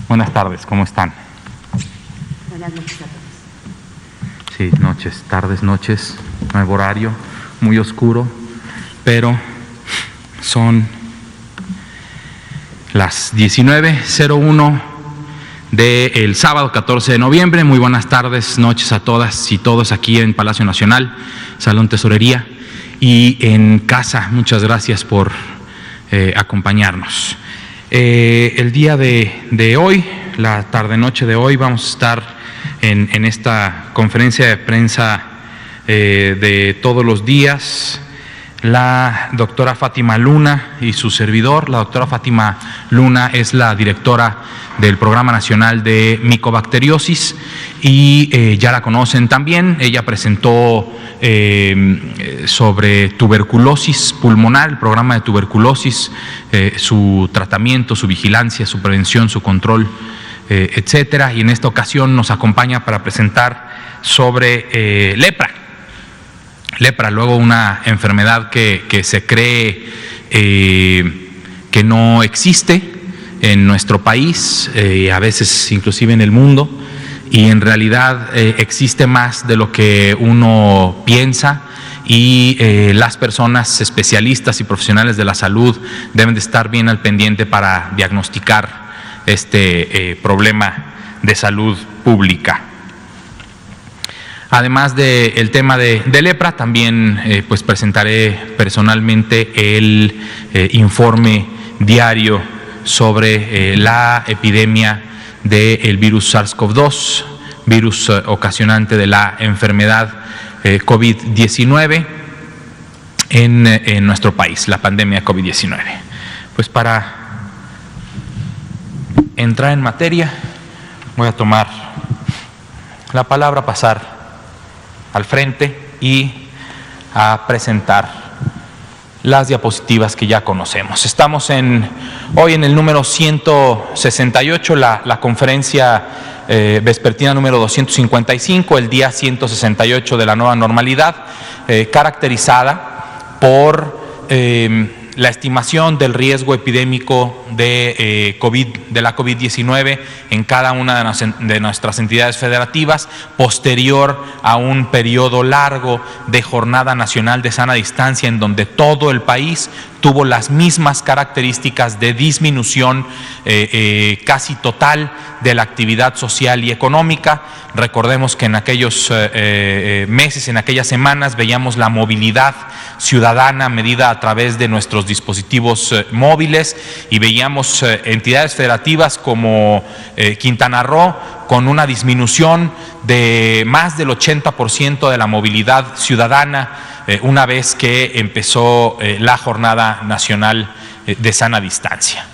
Buenas tardes, ¿cómo están? Buenas noches a todos. Sí, noches, tardes, noches, nuevo horario, muy oscuro, pero son las 19:01 del sábado 14 de noviembre. Muy buenas tardes, noches a todas y todos aquí en Palacio Nacional, Salón Tesorería y en casa. Muchas gracias por acompañarnos. El día de hoy, la tarde-noche de hoy, vamos a estar en esta conferencia de prensa de todos los días. La doctora Fátima Luna y su servidor. La doctora Fátima Luna es la directora del Programa Nacional de Micobacteriosis y ya la conocen también. Ella presentó sobre tuberculosis pulmonar, el programa de tuberculosis, su tratamiento, su vigilancia, su prevención, su control, etcétera. Y en esta ocasión nos acompaña para presentar sobre lepra, luego una enfermedad que se cree que no existe en nuestro país, a veces inclusive en el mundo, y en realidad existe más de lo que uno piensa, y las personas especialistas y profesionales de la salud deben de estar bien al pendiente para diagnosticar este problema de salud pública. Además del tema de lepra, también pues presentaré personalmente el informe diario sobre la epidemia del virus SARS-CoV-2, virus ocasionante de la enfermedad COVID-19 en nuestro país, la pandemia COVID-19. Pues para entrar en materia, voy a tomar la palabra, pasar al frente y a presentar las diapositivas que ya conocemos. Estamos hoy en el número 168, la conferencia vespertina número 255, el día 168 de la nueva normalidad, caracterizada por la estimación del riesgo epidémico de la COVID-19 en cada una de nuestras entidades federativas, posterior a un periodo largo de jornada nacional de sana distancia en donde todo el país tuvo las mismas características de disminución casi total de la actividad social y económica. Recordemos que en aquellos meses, en aquellas semanas, veíamos la movilidad ciudadana medida a través de nuestros dispositivos móviles y veíamos entidades federativas como Quintana Roo con una disminución de más del 80% de la movilidad ciudadana una vez que empezó la jornada nacional de sana distancia.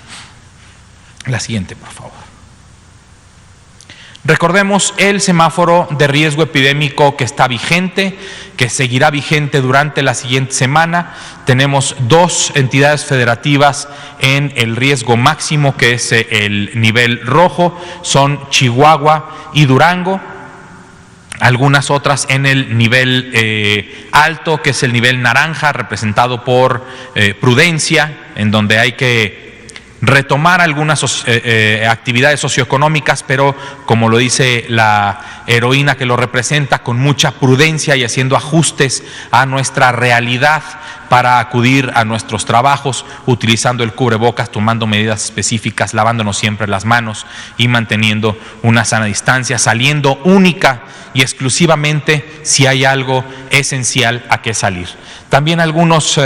La siguiente, por favor. Recordemos el semáforo de riesgo epidémico que está vigente, que seguirá vigente durante la siguiente semana. Tenemos dos entidades federativas en el riesgo máximo, que es el nivel rojo, son Chihuahua y Durango. Algunas otras en el nivel alto, que es el nivel naranja, representado por Prudencia, en donde hay que retomar algunas actividades socioeconómicas, pero como lo dice la heroína que lo representa, con mucha prudencia y haciendo ajustes a nuestra realidad para acudir a nuestros trabajos, utilizando el cubrebocas, tomando medidas específicas, lavándonos siempre las manos y manteniendo una sana distancia, saliendo única y exclusivamente si hay algo esencial a que salir. También algunos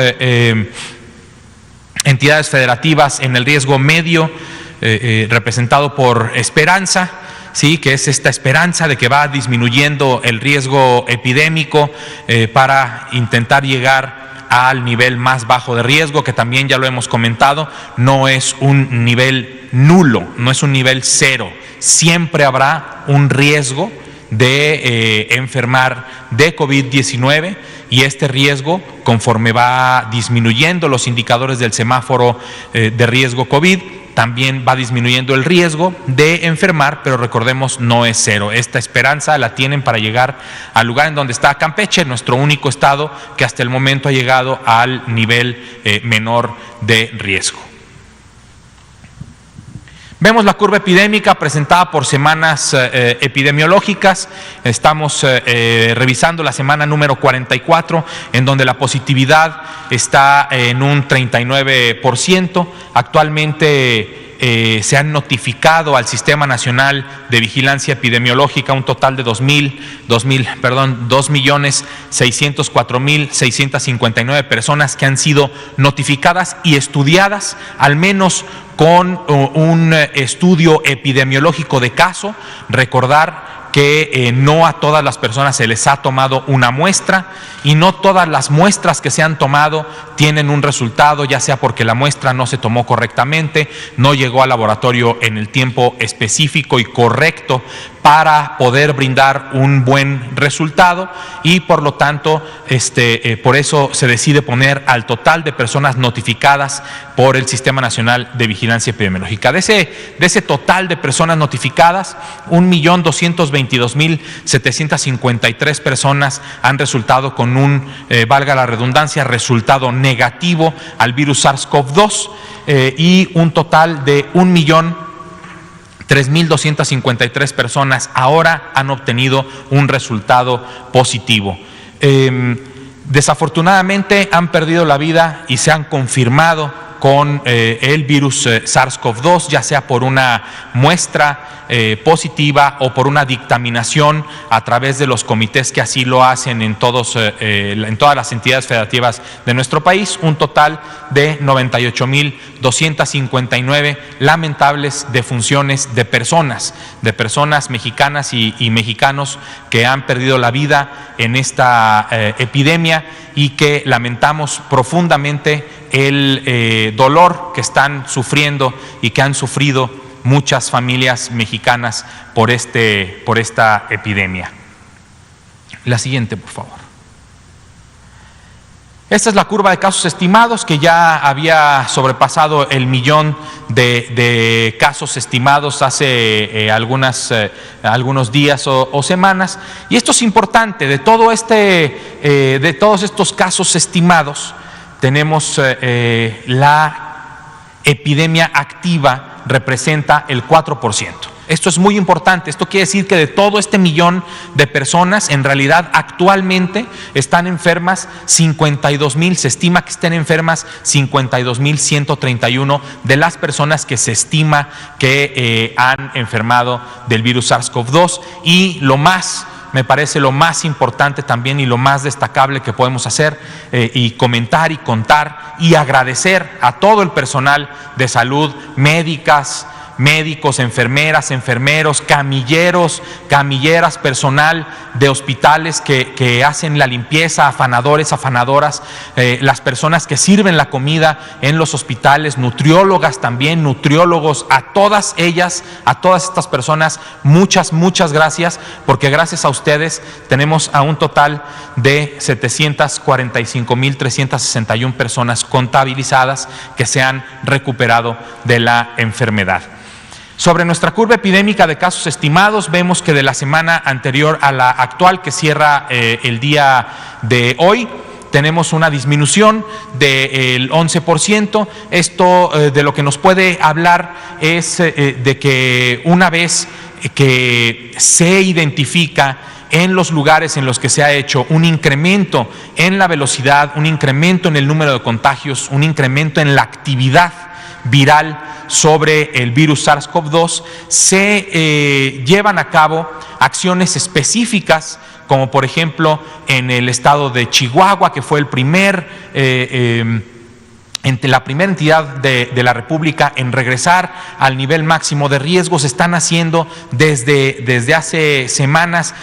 entidades federativas en el riesgo medio, representado por Esperanza, ¿sí?, que es esta esperanza de que va disminuyendo el riesgo epidémico para intentar llegar al nivel más bajo de riesgo, que también ya lo hemos comentado, no es un nivel nulo, no es un nivel cero, siempre habrá un riesgo de enfermar de COVID-19, y este riesgo, conforme va disminuyendo los indicadores del semáforo de riesgo COVID, también va disminuyendo el riesgo de enfermar, pero recordemos, no es cero. Esta esperanza la tienen para llegar al lugar en donde está Campeche, nuestro único estado que hasta el momento ha llegado al nivel menor de riesgo. Vemos la curva epidémica presentada por semanas epidemiológicas. Estamos revisando la semana número 44, en donde la positividad está en un 39%. Actualmente se han notificado al Sistema Nacional de Vigilancia Epidemiológica un total de 2.604.659 personas que han sido notificadas y estudiadas, al menos con un estudio epidemiológico de caso. Recordar que no a todas las personas se les ha tomado una muestra, y no todas las muestras que se han tomado tienen un resultado, ya sea porque la muestra no se tomó correctamente, no llegó al laboratorio en el tiempo específico y correcto para poder brindar un buen resultado, y por lo tanto por eso se decide poner al total de personas notificadas por el Sistema Nacional de Vigilancia Epidemiológica. De ese total de personas notificadas, 1.222.753 personas han resultado con un, valga la redundancia, resultado negativo al virus SARS-CoV-2, y un total de 1.003.253 personas ahora han obtenido un resultado positivo. Desafortunadamente han perdido la vida y se han confirmado con el virus SARS-CoV-2, ya sea por una muestra positiva o por una dictaminación a través de los comités que así lo hacen en todas las entidades federativas de nuestro país. Un total de 98.259 lamentables defunciones de personas mexicanas y mexicanos que han perdido la vida en esta epidemia, y que lamentamos profundamente el dolor que están sufriendo y que han sufrido muchas familias mexicanas por esta epidemia. La siguiente, por favor. Esta es la curva de casos estimados, que ya había sobrepasado el 1.000.000 de casos estimados hace algunos días o semanas. Y esto es importante. De todos estos casos estimados, tenemos la epidemia activa representa el 4%. Esto es muy importante. Esto quiere decir que de todo este 1.000.000 de personas, en realidad actualmente están enfermas 52.000, se estima que estén enfermas 52.131 de las personas que se estima que han enfermado del virus SARS-CoV-2. Y me parece lo más importante también y lo más destacable que podemos hacer y comentar y contar y agradecer a todo el personal de salud, médicos, enfermeras, enfermeros, camilleras, personal de hospitales que hacen la limpieza, afanadores, afanadoras, las personas que sirven la comida en los hospitales, nutriólogas también, nutriólogos, a todas ellas, a todas estas personas, muchas gracias, porque gracias a ustedes tenemos a un total de 745.361 personas contabilizadas que se han recuperado de la enfermedad. Sobre nuestra curva epidémica de casos estimados, vemos que de la semana anterior a la actual, que cierra el día de hoy, tenemos una disminución del 11%. Esto de lo que nos puede hablar es de que una vez que se identifica en los lugares en los que se ha hecho un incremento en la velocidad, un incremento en el número de contagios, un incremento en la actividad viral sobre el virus SARS-CoV-2, se llevan a cabo acciones específicas, como por ejemplo en el estado de Chihuahua, que fue la primera entidad de la República en regresar al nivel máximo de riesgo. Se están haciendo desde hace semanas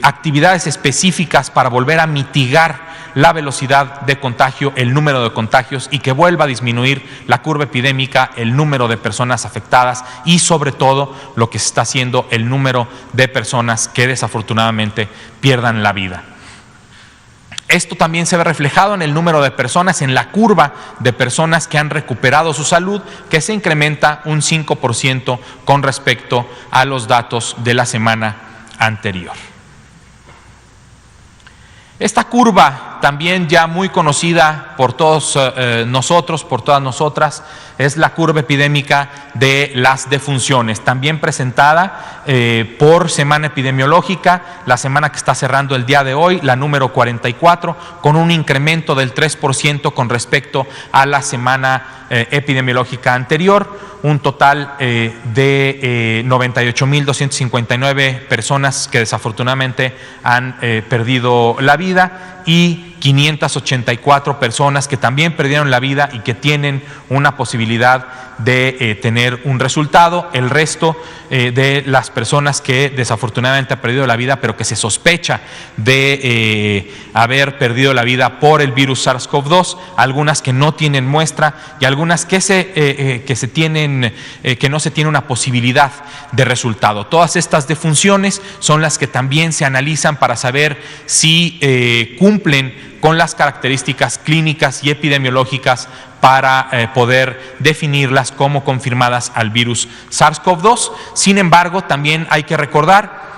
actividades específicas para volver a mitigar la velocidad de contagio, el número de contagios, y que vuelva a disminuir la curva epidémica, el número de personas afectadas y sobre todo lo que se está haciendo, el número de personas que desafortunadamente pierdan la vida. Esto también se ve reflejado en el número de personas, en la curva de personas que han recuperado su salud, que se incrementa un 5% con respecto a los datos de la semana anterior. Esta curva, también ya muy conocida por todos nosotros, por todas nosotras, es la curva epidémica de las defunciones, también presentada por semana epidemiológica, la semana que está cerrando el día de hoy, la número 44, con un incremento del 3% con respecto a la semana epidemiológica anterior, un total de 98.259 personas que desafortunadamente han perdido la vida y 584 personas que también perdieron la vida y que tienen una posibilidad de tener un resultado. El resto de las personas que desafortunadamente han perdido la vida, pero que se sospecha de haber perdido la vida por el virus SARS-CoV-2, algunas que no tienen muestra y algunas que no se tiene una posibilidad de resultado. Todas estas defunciones son las que también se analizan para saber si cumplen con las características clínicas y epidemiológicas para poder definirlas como confirmadas al virus SARS-CoV-2. Sin embargo, también hay que recordar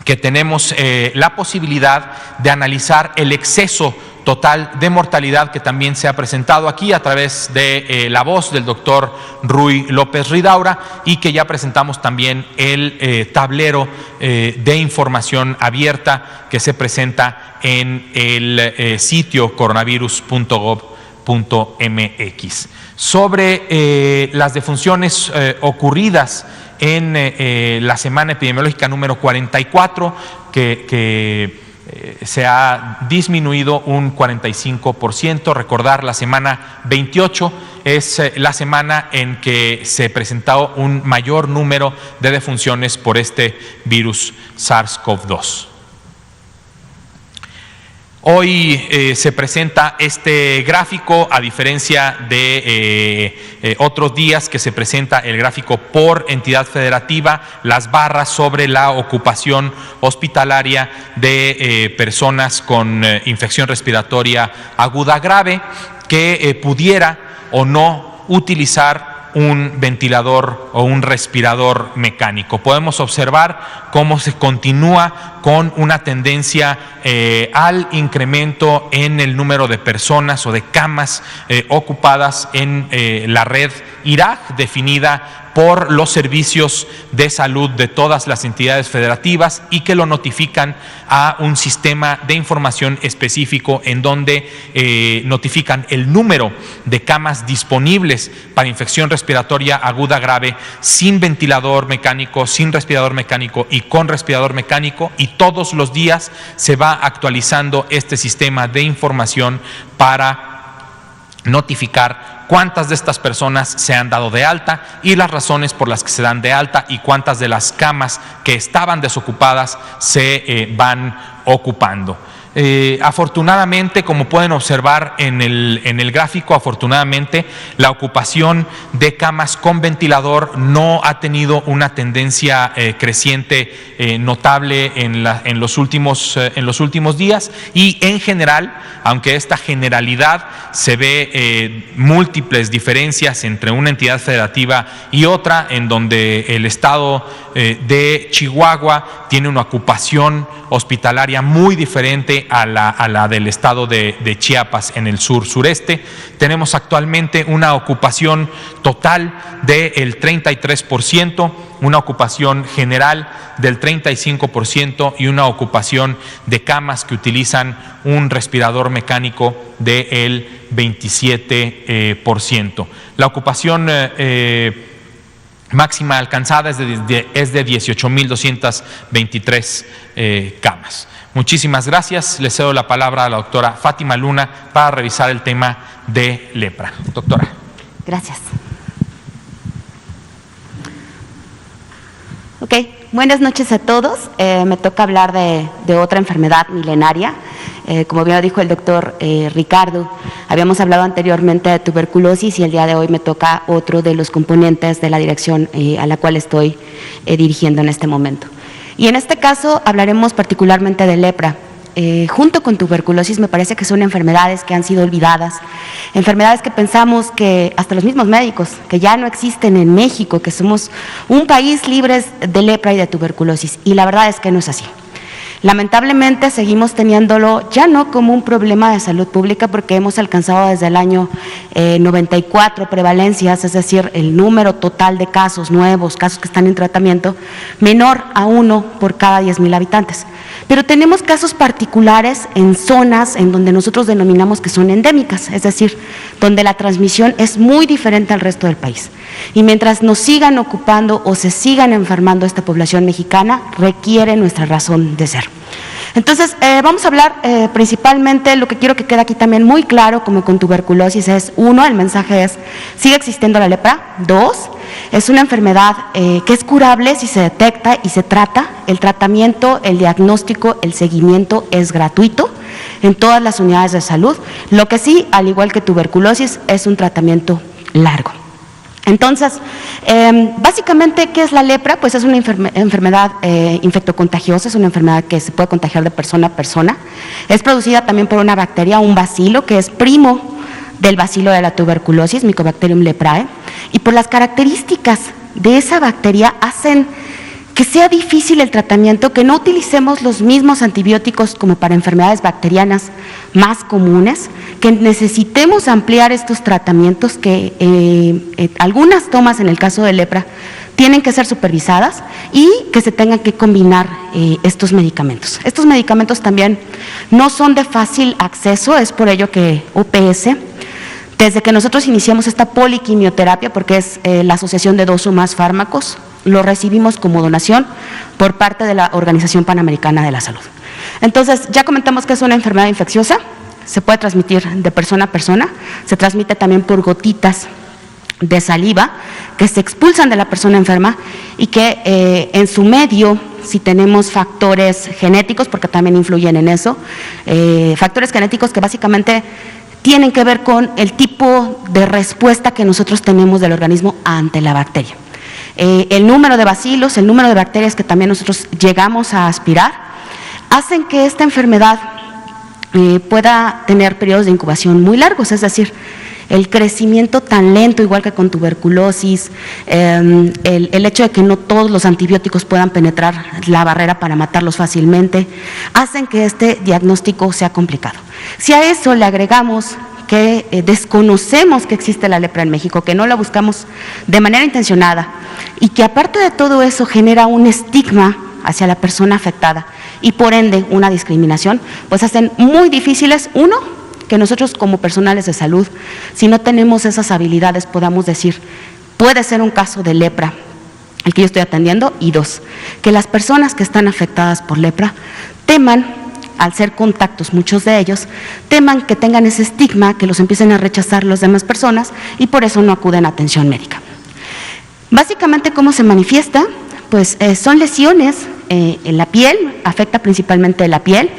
que tenemos la posibilidad de analizar el exceso total de mortalidad que también se ha presentado aquí a través de la voz del doctor Ruy López Ridaura, y que ya presentamos también el tablero de información abierta que se presenta en el sitio coronavirus.gov.mx. Sobre las defunciones ocurridas en la semana epidemiológica número 44, que se ha disminuido un 45%. Recordar, la semana 28 es la semana en que se presentó un mayor número de defunciones por este virus SARS-CoV-2. Hoy se presenta este gráfico, a diferencia de otros días que se presenta el gráfico por entidad federativa, las barras sobre la ocupación hospitalaria de personas con infección respiratoria aguda grave que pudiera o no utilizar un ventilador o un respirador mecánico. Podemos observar cómo se continúa con una tendencia al incremento en el número de personas o de camas ocupadas en la red IRAG, definida por los servicios de salud de todas las entidades federativas, y que lo notifican a un sistema de información específico en donde notifican el número de camas disponibles para infección respiratoria aguda grave sin ventilador mecánico, sin respirador mecánico y con respirador mecánico, y todos los días se va actualizando este sistema de información para notificar cuántas de estas personas se han dado de alta y las razones por las que se dan de alta, y cuántas de las camas que estaban desocupadas se van ocupando. Afortunadamente, como pueden observar en el gráfico, afortunadamente la ocupación de camas con ventilador no ha tenido una tendencia creciente notable en los últimos días, y en general, aunque esta generalidad se ve múltiples diferencias entre una entidad federativa y otra, en donde el estado de Chihuahua tiene una ocupación hospitalaria muy diferente a la del estado de Chiapas en el sur-sureste. Tenemos actualmente una ocupación total del 33%, una ocupación general del 35% y una ocupación de camas que utilizan un respirador mecánico del 27%. La ocupación máxima alcanzada es de 18.223 camas. Muchísimas gracias. Le cedo la palabra a la doctora Fátima Luna para revisar el tema de lepra. Doctora. Gracias. Buenas noches a todos. Me toca hablar de otra enfermedad milenaria. Como bien lo dijo el doctor Ricardo, habíamos hablado anteriormente de tuberculosis y el día de hoy me toca otro de los componentes de la dirección a la cual estoy dirigiendo en este momento. Y en este caso hablaremos particularmente de lepra. Junto con tuberculosis me parece que son enfermedades que han sido olvidadas, enfermedades que pensamos que hasta los mismos médicos, que ya no existen en México, que somos un país libre de lepra y de tuberculosis, y la verdad es que no es así. Lamentablemente seguimos teniéndolo ya no como un problema de salud pública porque hemos alcanzado desde el año 94 prevalencias, es decir, el número total de casos nuevos, casos que están en tratamiento, menor a 1 por cada 10,000 habitantes. Pero tenemos casos particulares en zonas en donde nosotros denominamos que son endémicas, es decir, donde la transmisión es muy diferente al resto del país. Y mientras nos sigan ocupando o se sigan enfermando esta población mexicana, requiere nuestra razón de ser. Entonces, vamos a hablar principalmente, lo que quiero que quede aquí también muy claro, como con tuberculosis, es 1, el mensaje es, sigue existiendo la lepra. 2, es una enfermedad que es curable si se detecta y se trata. El tratamiento, el diagnóstico, el seguimiento es gratuito en todas las unidades de salud. Lo que sí, al igual que tuberculosis, es un tratamiento largo. Entonces, básicamente, ¿qué es la lepra? Pues es una enfermedad infectocontagiosa, es una enfermedad que se puede contagiar de persona a persona. Es producida también por una bacteria, un bacilo, que es primo del bacilo de la tuberculosis, Mycobacterium leprae, y por las características de esa bacteria hacen que sea difícil el tratamiento, que no utilicemos los mismos antibióticos como para enfermedades bacterianas más comunes, que necesitemos ampliar estos tratamientos, que algunas tomas en el caso de lepra tienen que ser supervisadas y que se tengan que combinar estos medicamentos. Estos medicamentos también no son de fácil acceso, es por ello que OPS, desde que nosotros iniciamos esta poliquimioterapia, porque es la asociación de 2 o más fármacos, lo recibimos como donación por parte de la Organización Panamericana de la Salud. Entonces, ya comentamos que es una enfermedad infecciosa, se puede transmitir de persona a persona, se transmite también por gotitas de saliva que se expulsan de la persona enferma y que en su medio, si tenemos factores genéticos, porque también influyen en eso, factores genéticos que básicamente tienen que ver con el tipo de respuesta que nosotros tenemos del organismo ante la bacteria. El número de bacilos, el número de bacterias que también nosotros llegamos a aspirar, hacen que esta enfermedad pueda tener periodos de incubación muy largos, es decir, el crecimiento tan lento, igual que con tuberculosis, el hecho de que no todos los antibióticos puedan penetrar la barrera para matarlos fácilmente, hacen que este diagnóstico sea complicado. Si a eso le agregamos que desconocemos que existe la lepra en México, que no la buscamos de manera intencionada y que aparte de todo eso genera un estigma hacia la persona afectada y por ende una discriminación, pues hacen muy difíciles, 1, que nosotros como personales de salud, si no tenemos esas habilidades, podamos decir, puede ser un caso de lepra el que yo estoy atendiendo, y 2, que las personas que están afectadas por lepra teman, al ser contactos, muchos de ellos, teman que tengan ese estigma, que los empiecen a rechazar las demás personas y por eso no acuden a atención médica. Básicamente, ¿cómo se manifiesta? Pues son lesiones en la piel, afecta principalmente la piel,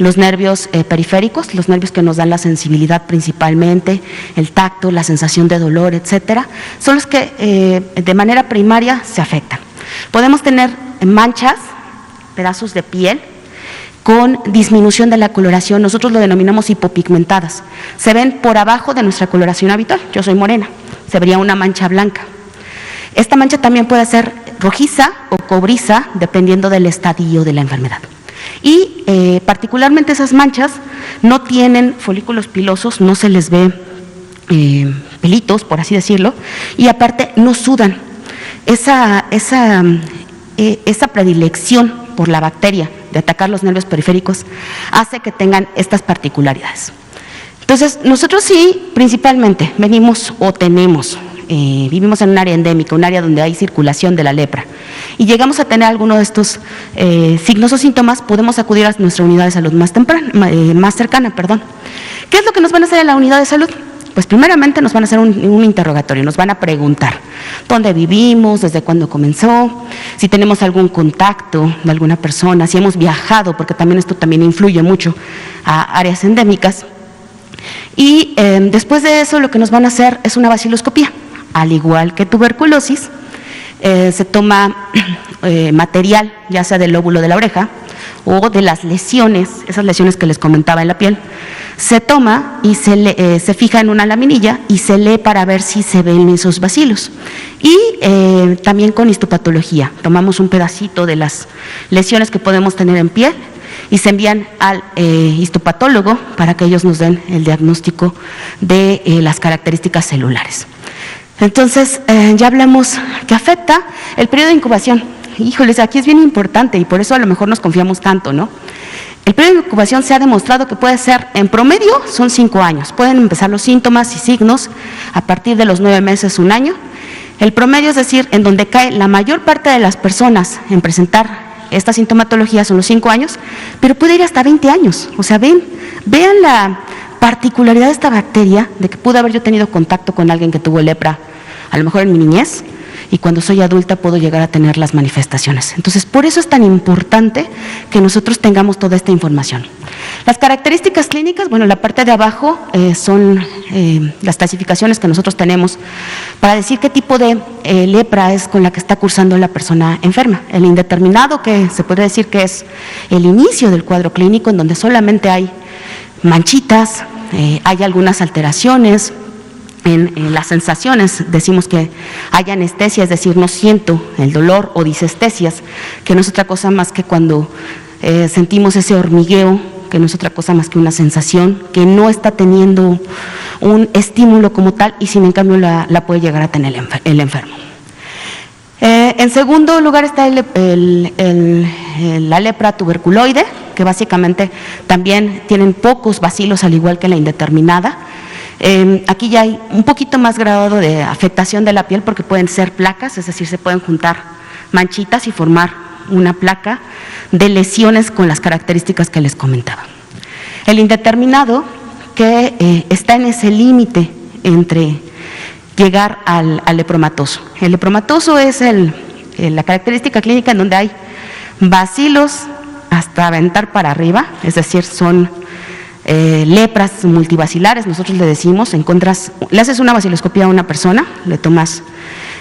los nervios periféricos, los nervios que nos dan la sensibilidad principalmente, el tacto, la sensación de dolor, etcétera, son los que de manera primaria se afectan. Podemos tener manchas, pedazos de piel, con disminución de la coloración, nosotros lo denominamos hipopigmentadas, se ven por abajo de nuestra coloración habitual, yo soy morena, se vería una mancha blanca. Esta mancha también puede ser rojiza o cobriza, dependiendo del estadio de la enfermedad. Y particularmente esas manchas no tienen folículos pilosos, no se les ve pelitos, por así decirlo, y aparte no sudan. Esa predilección por la bacteria de atacar los nervios periféricos hace que tengan estas particularidades. Entonces, nosotros sí, principalmente, venimos o tenemos, vivimos en un área endémica, un área donde hay circulación de la lepra, y llegamos a tener alguno de estos signos o síntomas, podemos acudir a nuestra unidad de salud más cercana. ¿Qué es lo que nos van a hacer en la unidad de salud? Pues primeramente nos van a hacer un interrogatorio, nos van a preguntar dónde vivimos, desde cuándo comenzó, si tenemos algún contacto de alguna persona, si hemos viajado, porque también esto también influye mucho a áreas endémicas. Y después de eso lo que nos van a hacer es una baciloscopía. Al igual que tuberculosis, se toma material, ya sea del lóbulo de la oreja o de las lesiones, esas lesiones que les comentaba en la piel, se toma y se fija en una laminilla y se lee para ver si se ven esos bacilos. Y también con histopatología, tomamos un pedacito de las lesiones que podemos tener en piel y se envían al histopatólogo para que ellos nos den el diagnóstico de las características celulares. Entonces, ya hablamos que afecta el periodo de incubación. Híjoles, aquí es bien importante y por eso a lo mejor nos confiamos tanto, ¿no? El periodo de incubación se ha demostrado que puede ser, en promedio, son 5 años. Pueden empezar los síntomas y signos a partir de los 9 meses, 1 año. El promedio, es decir, en donde cae la mayor parte de las personas en presentar esta sintomatología son los 5 años, pero puede ir hasta 20 años. O sea, vean la particularidad de esta bacteria, de que pude haber yo tenido contacto con alguien que tuvo lepra, a lo mejor en mi niñez, y cuando soy adulta puedo llegar a tener las manifestaciones. Entonces, por eso es tan importante que nosotros tengamos toda esta información. Las características clínicas, bueno, la parte de abajo son las clasificaciones que nosotros tenemos para decir qué tipo de lepra es con la que está cursando la persona enferma. El indeterminado, que se puede decir que es el inicio del cuadro clínico, en donde solamente hay manchitas, hay algunas alteraciones en las sensaciones, decimos que hay anestesia, es decir, no siento el dolor, o disestesias, que no es otra cosa más que cuando sentimos ese hormigueo, que no es otra cosa más que una sensación, que no está teniendo un estímulo como tal y sin en cambio la puede llegar a tener el enfermo. En segundo lugar está la lepra tuberculoide, que básicamente también tienen pocos bacilos al igual que la indeterminada. Aquí ya hay un poquito más grado de afectación de la piel porque pueden ser placas, es decir, se pueden juntar manchitas y formar una placa de lesiones con las características que les comentaba. El indeterminado, que está en ese límite entre llegar al lepromatoso. El lepromatoso es la característica clínica en donde hay bacilos hasta aventar para arriba, es decir, son lepras multibacilares, nosotros le decimos, le haces una baciloscopía a una persona, le tomas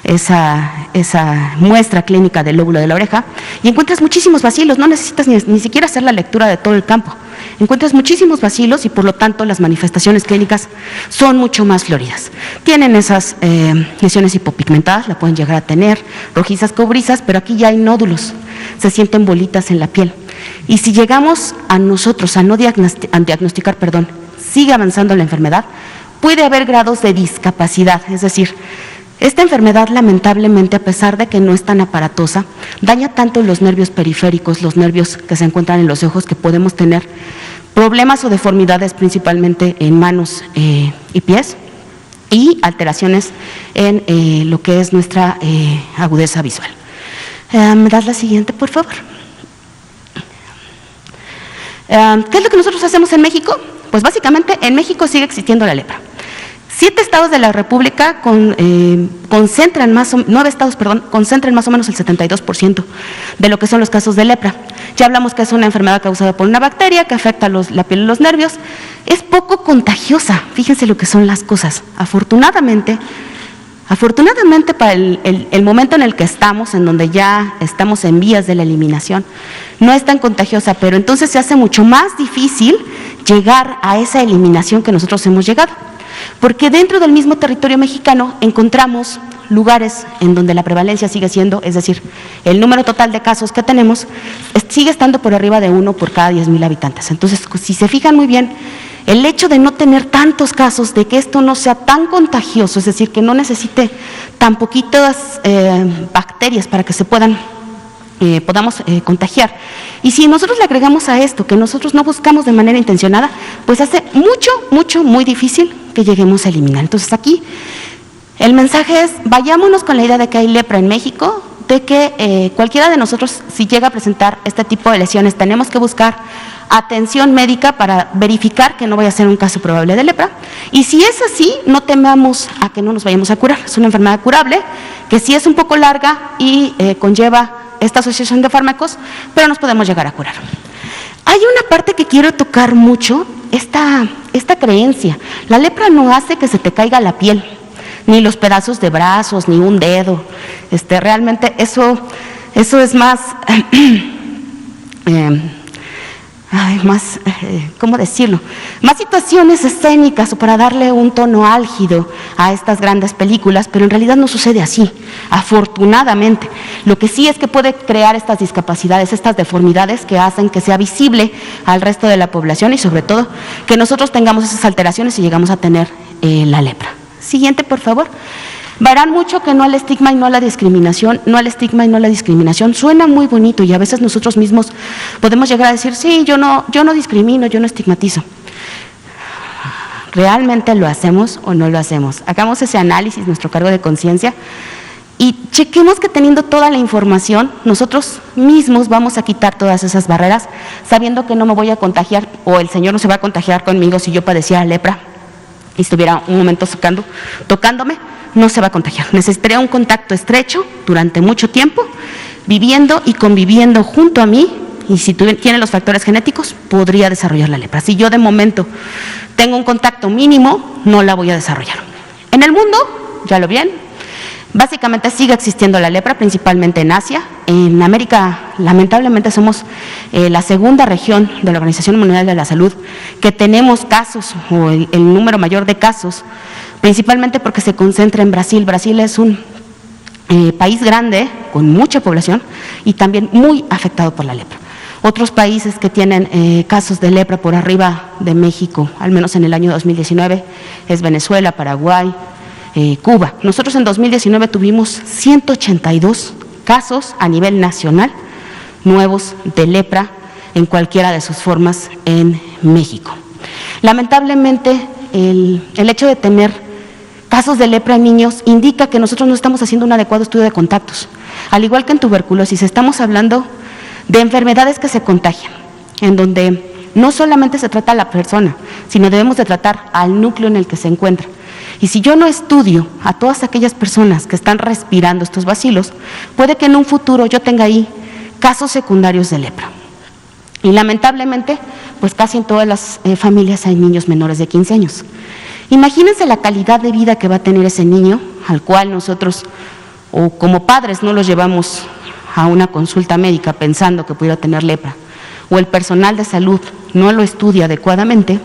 esa muestra clínica del lóbulo de la oreja y encuentras muchísimos bacilos, no necesitas ni siquiera hacer la lectura de todo el campo, encuentras muchísimos bacilos y por lo tanto las manifestaciones clínicas son mucho más floridas. Tienen esas lesiones hipopigmentadas, la pueden llegar a tener, rojizas, cobrizas, pero aquí ya hay nódulos, se sienten bolitas en la piel. Y si llegamos a nosotros a diagnosticar, sigue avanzando la enfermedad, puede haber grados de discapacidad, es decir, esta enfermedad lamentablemente, a pesar de que no es tan aparatosa, daña tanto los nervios periféricos, los nervios que se encuentran en los ojos, que podemos tener problemas o deformidades principalmente en manos y pies y alteraciones en lo que es nuestra agudeza visual. ¿Me das la siguiente, por favor? ¿Qué es lo que nosotros hacemos en México? Pues básicamente en México sigue existiendo la lepra. 7 estados de la República concentran más o menos el 72% de lo que son los casos de lepra. Ya hablamos que es una enfermedad causada por una bacteria que afecta la piel y los nervios. Es poco contagiosa, fíjense lo que son las cosas. Afortunadamente para el momento en el que estamos, en donde ya estamos en vías de la eliminación, no es tan contagiosa, pero entonces se hace mucho más difícil llegar a esa eliminación que nosotros hemos llegado. Porque dentro del mismo territorio mexicano encontramos lugares en donde la prevalencia sigue siendo, es decir, el número total de casos que tenemos sigue estando por arriba de 1 por cada 10,000 habitantes. Entonces, si se fijan muy bien, el hecho de no tener tantos casos, de que esto no sea tan contagioso, es decir, que no necesite tan poquitas bacterias para que se podamos contagiar. Y si nosotros le agregamos a esto que nosotros no buscamos de manera intencionada, pues hace muy difícil que lleguemos a eliminar. Entonces aquí el mensaje es, vayámonos con la idea de que hay lepra en México, de que cualquiera de nosotros, si llega a presentar este tipo de lesiones, tenemos que buscar atención médica para verificar que no vaya a ser un caso probable de lepra. Y si es así, no temamos a que no nos vayamos a curar. Es una enfermedad curable que sí es un poco larga y conlleva esta asociación de fármacos, pero nos podemos llegar a curar. Hay una parte que quiero tocar mucho, esta creencia. La lepra no hace que se te caiga la piel, ni los pedazos de brazos, ni un dedo. Realmente eso es más, ¿cómo decirlo? Más situaciones escénicas o para darle un tono álgido a estas grandes películas, pero en realidad no sucede así, afortunadamente. Lo que sí es que puede crear estas discapacidades, estas deformidades que hacen que sea visible al resto de la población y sobre todo que nosotros tengamos esas alteraciones y llegamos a tener la lepra. Siguiente, por favor. Verán mucho que no al estigma y no a la discriminación, no al estigma y no a la discriminación. Suena muy bonito y a veces nosotros mismos podemos llegar a decir, sí, yo no discrimino, yo no estigmatizo. ¿Realmente lo hacemos o no lo hacemos? Hagamos ese análisis, nuestro cargo de conciencia, y chequemos que teniendo toda la información, nosotros mismos vamos a quitar todas esas barreras, sabiendo que no me voy a contagiar, o el Señor no se va a contagiar conmigo si yo padeciera lepra y estuviera un momento tocándome, no se va a contagiar. Necesitaría un contacto estrecho durante mucho tiempo, viviendo y conviviendo junto a mí, y si tiene los factores genéticos, podría desarrollar la lepra. Si yo de momento tengo un contacto mínimo, no la voy a desarrollar. En el mundo, ya lo ven, básicamente sigue existiendo la lepra, principalmente en Asia. En América, lamentablemente, somos la segunda región de la Organización Mundial de la Salud que tenemos casos, o el número mayor de casos, principalmente porque se concentra en Brasil. Brasil es un país grande, con mucha población y también muy afectado por la lepra. Otros países que tienen casos de lepra por arriba de México, al menos en el año 2019, es Venezuela, Paraguay, Cuba. Nosotros en 2019 tuvimos 182 casos a nivel nacional nuevos de lepra en cualquiera de sus formas en México. Lamentablemente, el hecho de tener casos de lepra en niños indica que nosotros no estamos haciendo un adecuado estudio de contactos. Al igual que en tuberculosis, estamos hablando de enfermedades que se contagian, en donde no solamente se trata a la persona, sino debemos de tratar al núcleo en el que se encuentra. Y si yo no estudio a todas aquellas personas que están respirando estos bacilos, puede que en un futuro yo tenga ahí casos secundarios de lepra. Y lamentablemente, pues casi en todas las familias hay niños menores de 15 años. Imagínense la calidad de vida que va a tener ese niño, al cual nosotros, o como padres, no los llevamos a una consulta médica pensando que pudiera tener lepra, o el personal de salud no lo estudia adecuadamente,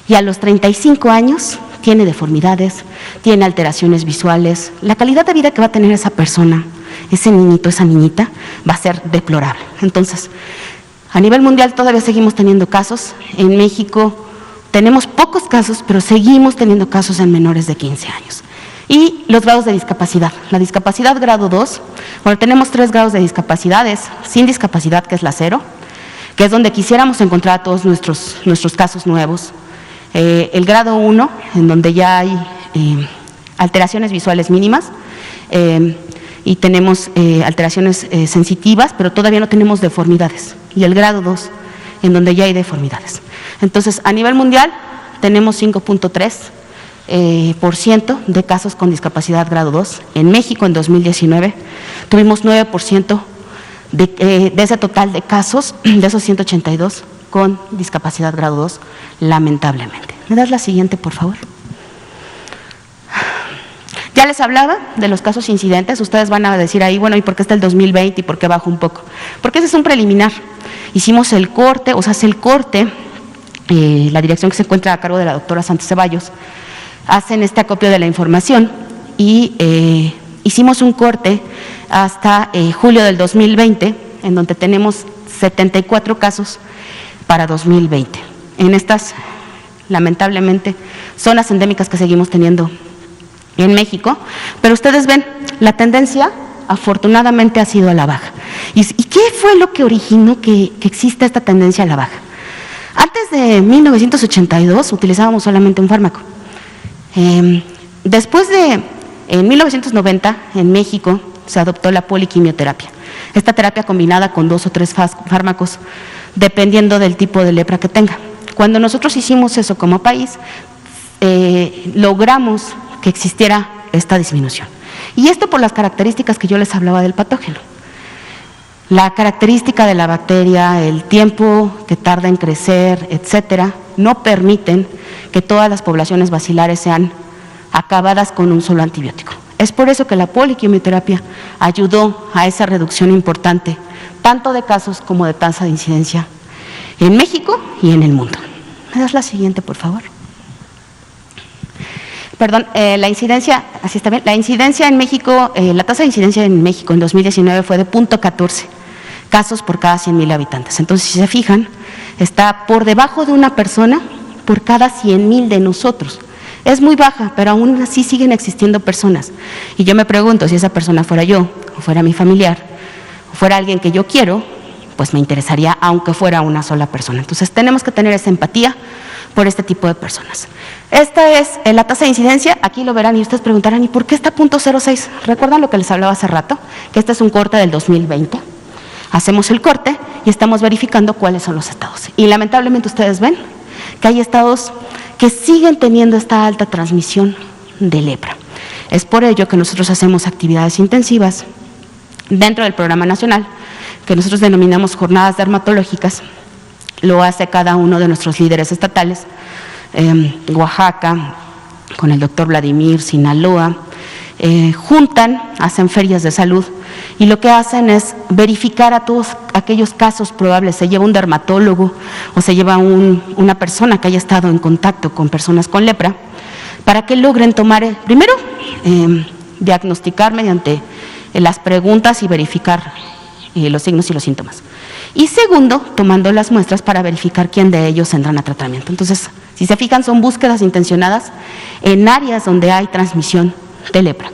y a los 35 años tiene deformidades, tiene alteraciones visuales. La calidad de vida que va a tener esa persona, ese niñito, esa niñita, va a ser deplorable. Entonces, a nivel mundial todavía seguimos teniendo casos. En México tenemos pocos casos, pero seguimos teniendo casos en menores de 15 años. Y los grados de discapacidad. La discapacidad grado 2, bueno, tenemos 3 grados de discapacidades: sin discapacidad, que es la 0, que es donde quisiéramos encontrar a todos nuestros casos nuevos. El grado 1, en donde ya hay alteraciones visuales mínimas, y tenemos alteraciones sensitivas, pero todavía no tenemos deformidades. Y el grado 2, en donde ya hay deformidades. Entonces, a nivel mundial, tenemos 5.3% de casos con discapacidad grado 2. En México, en 2019, tuvimos 9% de ese total de casos, de esos 182, con discapacidad grado 2, lamentablemente. ¿Me das la siguiente, por favor? Ya les hablaba de los casos incidentes. Ustedes van a decir ahí, bueno, ¿y por qué está el 2020 y por qué bajó un poco? Porque ese es un preliminar. Hicimos el corte, o sea, hace el corte, la dirección que se encuentra a cargo de la doctora Santos Ceballos, hacen este acopio de la información y hicimos un corte hasta julio del 2020, en donde tenemos 74 casos para 2020. En estas, lamentablemente, zonas endémicas que seguimos teniendo en México, pero ustedes ven, la tendencia afortunadamente ha sido a la baja. ¿Y qué fue lo que originó que exista esta tendencia a la baja? Antes de 1982 utilizábamos solamente un fármaco. Después de, en 1990, en México, se adoptó la poliquimioterapia. Esta terapia combinada con 2 o 3 fármacos, dependiendo del tipo de lepra que tenga. Cuando nosotros hicimos eso como país, logramos que existiera esta disminución. Y esto por las características que yo les hablaba del patógeno. La característica de la bacteria, el tiempo que tarda en crecer, etcétera, no permiten que todas las poblaciones bacilares sean acabadas con un solo antibiótico. Es por eso que la poliquimioterapia ayudó a esa reducción importante, tanto de casos como de tasa de incidencia en México y en el mundo. ¿Me das la siguiente, por favor? Perdón, la incidencia, así está bien, la incidencia en México, la tasa de incidencia en México en 2019 fue de 0.14 casos por cada 100,000 habitantes. Entonces, si se fijan, está por debajo de una persona por cada 100,000 de nosotros. Es muy baja, pero aún así siguen existiendo personas. Y yo me pregunto, si esa persona fuera yo, o fuera mi familiar, o fuera alguien que yo quiero, pues me interesaría aunque fuera una sola persona. Entonces, tenemos que tener esa empatía por este tipo de personas. Esta es la tasa de incidencia, aquí lo verán y ustedes preguntarán, ¿y por qué está 0.06? ¿Recuerdan lo que les hablaba hace rato? Que este es un corte del 2020. Hacemos el corte y estamos verificando cuáles son los estados. Y lamentablemente ustedes ven que hay estados que siguen teniendo esta alta transmisión de lepra. Es por ello que nosotros hacemos actividades intensivas dentro del programa nacional, que nosotros denominamos jornadas dermatológicas. Lo hace cada uno de nuestros líderes estatales, Oaxaca, con el doctor Vladimir, Sinaloa, juntan, hacen ferias de salud y lo que hacen es verificar a todos aquellos casos probables. Se lleva un dermatólogo o se lleva una persona que haya estado en contacto con personas con lepra para que logren tomar, primero, diagnosticar mediante las preguntas y verificar los signos y los síntomas. Y segundo, tomando las muestras para verificar quién de ellos entran a tratamiento. Entonces, si se fijan, son búsquedas intencionadas en áreas donde hay transmisión de lepra.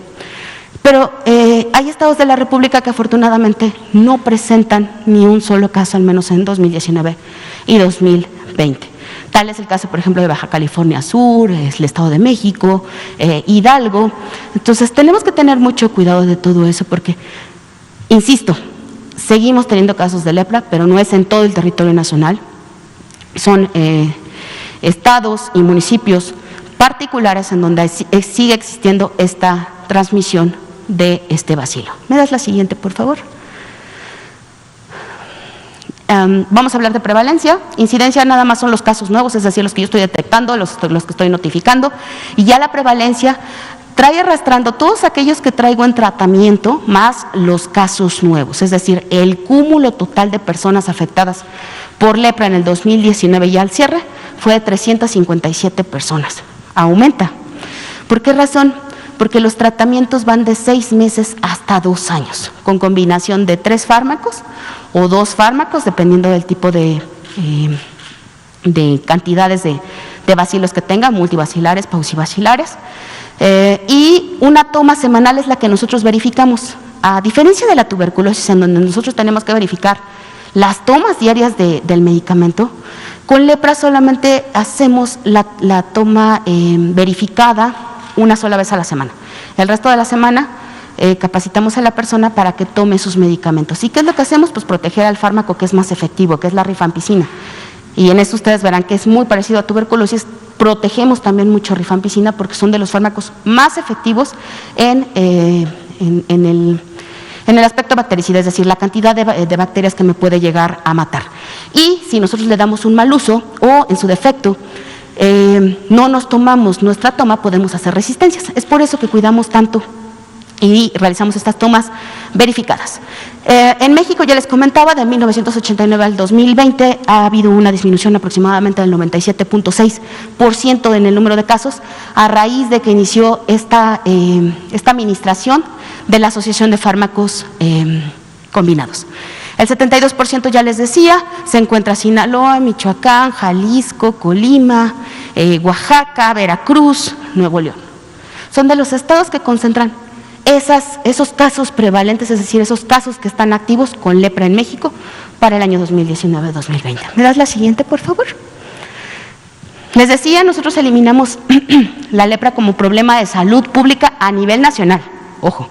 Pero hay estados de la República que afortunadamente no presentan ni un solo caso, al menos en 2019 y 2020. Tal es el caso, por ejemplo, de Baja California Sur, es el Estado de México, Hidalgo. Entonces, tenemos que tener mucho cuidado de todo eso porque, insisto, seguimos teniendo casos de lepra, pero no es en todo el territorio nacional. Son estados y municipios particulares en donde sigue existiendo esta transmisión de este bacilo. ¿Me das la siguiente, por favor? Vamos a hablar de prevalencia. Incidencia nada más son los casos nuevos, es decir, los que yo estoy detectando, los que estoy notificando, y ya la prevalencia trae arrastrando todos aquellos que traigo en tratamiento más los casos nuevos, es decir, el cúmulo total de personas afectadas por lepra en el 2019 y al cierre fue de 357 personas. Aumenta. ¿Por qué razón? Porque los tratamientos van de 6 meses hasta 2 años, con combinación de 3 fármacos o 2 fármacos, dependiendo del tipo de cantidades de bacilos que tengan, multibacilares, paucibacilares. Y una toma semanal es la que nosotros verificamos. A diferencia de la tuberculosis, en donde nosotros tenemos que verificar las tomas diarias del medicamento, con lepra solamente hacemos la toma verificada una sola vez a la semana. El resto de la semana capacitamos a la persona para que tome sus medicamentos. ¿Y qué es lo que hacemos? Pues proteger al fármaco que es más efectivo, que es la rifampicina. Y en eso ustedes verán que es muy parecido a tuberculosis. Protegemos también mucho rifampicina porque son de los fármacos más efectivos en el aspecto bactericida, es decir, la cantidad de bacterias que me puede llegar a matar. Y si nosotros le damos un mal uso o en su defecto no nos tomamos nuestra toma, podemos hacer resistencias. Es por eso que cuidamos tanto y realizamos estas tomas verificadas. En México, ya les comentaba, de 1989 al 2020 ha habido una disminución aproximadamente del 97.6% en el número de casos a raíz de que inició esta administración de la Asociación de Fármacos Combinados. El 72%, ya les decía, se encuentra Sinaloa, Michoacán, Jalisco, Colima, Oaxaca, Veracruz, Nuevo León. Son de los estados que concentran esos casos prevalentes, es decir, esos casos que están activos con lepra en México para el año 2019-2020. ¿Me das la siguiente, por favor? Les decía, nosotros eliminamos la lepra como problema de salud pública a nivel nacional. Ojo,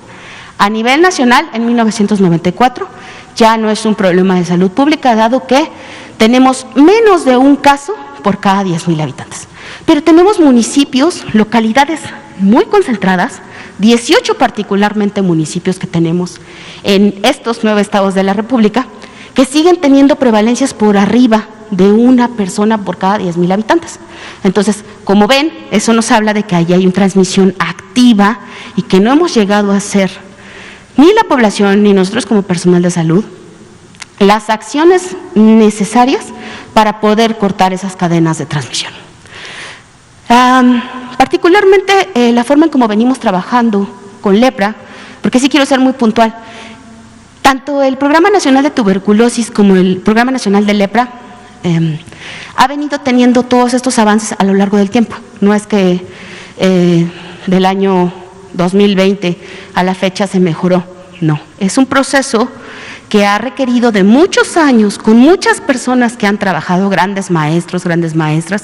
A nivel nacional, en 1994, ya no es un problema de salud pública, dado que tenemos menos de un caso por cada 10,000 habitantes. Pero tenemos municipios, localidades muy concentradas, 18 particularmente municipios que tenemos en estos 9 estados de la República, que siguen teniendo prevalencias por arriba de una persona por cada 10,000 habitantes. Entonces, como ven, eso nos habla de que ahí hay una transmisión activa y que no hemos llegado a hacer, ni la población ni nosotros como personal de salud, las acciones necesarias para poder cortar esas cadenas de transmisión. Particularmente la forma en cómo venimos trabajando con lepra, porque sí quiero ser muy puntual, tanto el Programa Nacional de Tuberculosis como el Programa Nacional de Lepra ha venido teniendo todos estos avances a lo largo del tiempo. No es que del año 2020 a la fecha se mejoró, no. Es un proceso que ha requerido de muchos años, con muchas personas que han trabajado, grandes maestros, grandes maestras,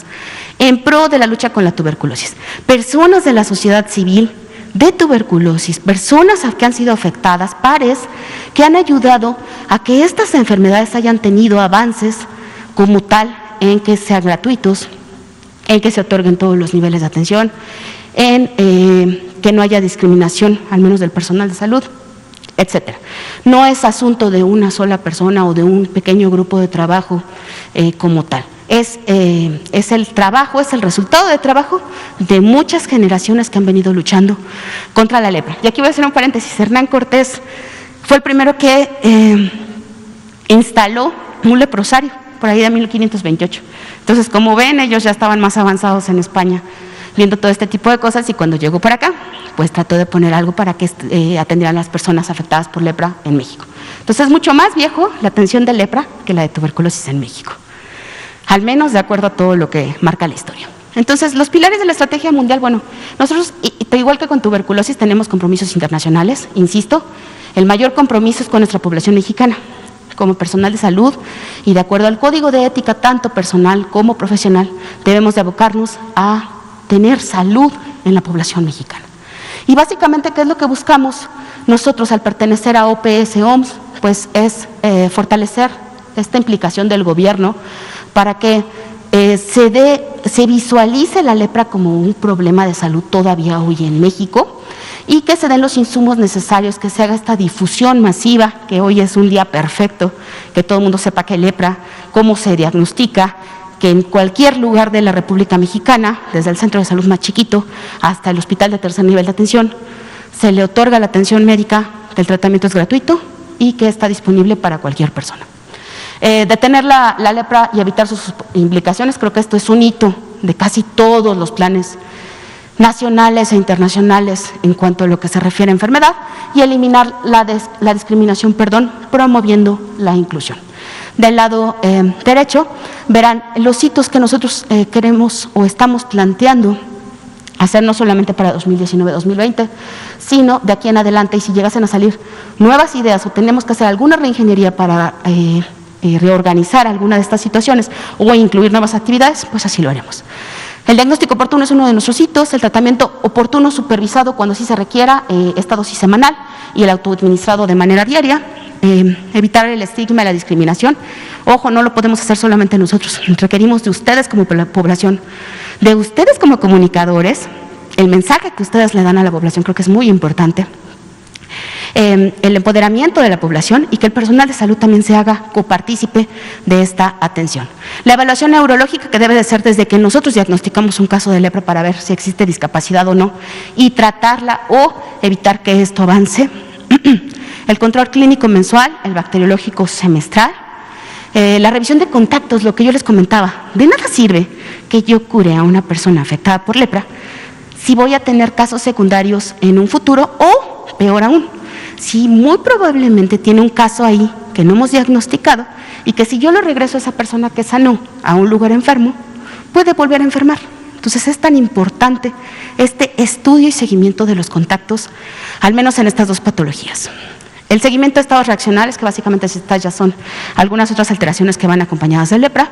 en pro de la lucha con la tuberculosis. Personas de la sociedad civil de tuberculosis, personas que han sido afectadas, pares que han ayudado a que estas enfermedades hayan tenido avances como tal, en que sean gratuitos, en que se otorguen todos los niveles de atención, en que no haya discriminación, al menos del personal de salud, etcétera. No es asunto de una sola persona o de un pequeño grupo de trabajo como tal. Es el trabajo, es el resultado de trabajo de muchas generaciones que han venido luchando contra la lepra. Y aquí voy a hacer un paréntesis. Hernán Cortés fue el primero que instaló un leprosario, por ahí de 1528. Entonces, como ven, ellos ya estaban más avanzados en España, viendo todo este tipo de cosas, y cuando llegó para acá, pues trató de poner algo para que atendieran a las personas afectadas por lepra en México. Entonces, es mucho más viejo la atención de lepra que la de tuberculosis en México, al menos de acuerdo a todo lo que marca la historia. Entonces, los pilares de la estrategia mundial, bueno, nosotros, igual que con tuberculosis, tenemos compromisos internacionales, insisto, el mayor compromiso es con nuestra población mexicana, como personal de salud, y de acuerdo al código de ética, tanto personal como profesional, debemos de abocarnos a tener salud en la población mexicana. Y básicamente, ¿qué es lo que buscamos nosotros al pertenecer a OPS-OMS? Pues es fortalecer esta implicación del gobierno para que se visualice la lepra como un problema de salud todavía hoy en México, y que se den los insumos necesarios, que se haga esta difusión masiva, que hoy es un día perfecto, que todo el mundo sepa qué lepra, cómo se diagnostica, que en cualquier lugar de la República Mexicana, desde el centro de salud más chiquito hasta el hospital de tercer nivel de atención, se le otorga la atención médica, que el tratamiento es gratuito y que está disponible para cualquier persona. Detener la lepra y evitar sus implicaciones, creo que esto es un hito de casi todos los planes nacionales e internacionales en cuanto a lo que se refiere a enfermedad, y eliminar la discriminación, promoviendo la inclusión. Del lado derecho, verán los hitos que nosotros queremos o estamos planteando hacer, no solamente para 2019-2020, sino de aquí en adelante, y si llegasen a salir nuevas ideas o tenemos que hacer alguna reingeniería para reorganizar alguna de estas situaciones o incluir nuevas actividades, pues así lo haremos. El diagnóstico oportuno es uno de nuestros hitos, el tratamiento oportuno supervisado cuando sí se requiera, esta dosis semanal, y el autoadministrado de manera diaria, evitar el estigma y la discriminación. Ojo, no lo podemos hacer solamente nosotros, requerimos de ustedes como población, de ustedes como comunicadores. El mensaje que ustedes le dan a la población creo que es muy importante. El empoderamiento de la población, y que el personal de salud también se haga copartícipe de esta atención. La evaluación neurológica, que debe de ser desde que nosotros diagnosticamos un caso de lepra para ver si existe discapacidad o no, y tratarla o evitar que esto avance. El control clínico mensual, el bacteriológico semestral. La revisión de contactos, lo que yo les comentaba. De nada sirve que yo cure a una persona afectada por lepra si voy a tener casos secundarios en un futuro, o peor aún, si muy probablemente tiene un caso ahí que no hemos diagnosticado, y que si yo lo regreso a esa persona que sanó a un lugar enfermo, puede volver a enfermar. Entonces es tan importante este estudio y seguimiento de los contactos, al menos en estas dos patologías. El seguimiento de estados reaccionales, que básicamente estas ya son algunas otras alteraciones que van acompañadas de lepra,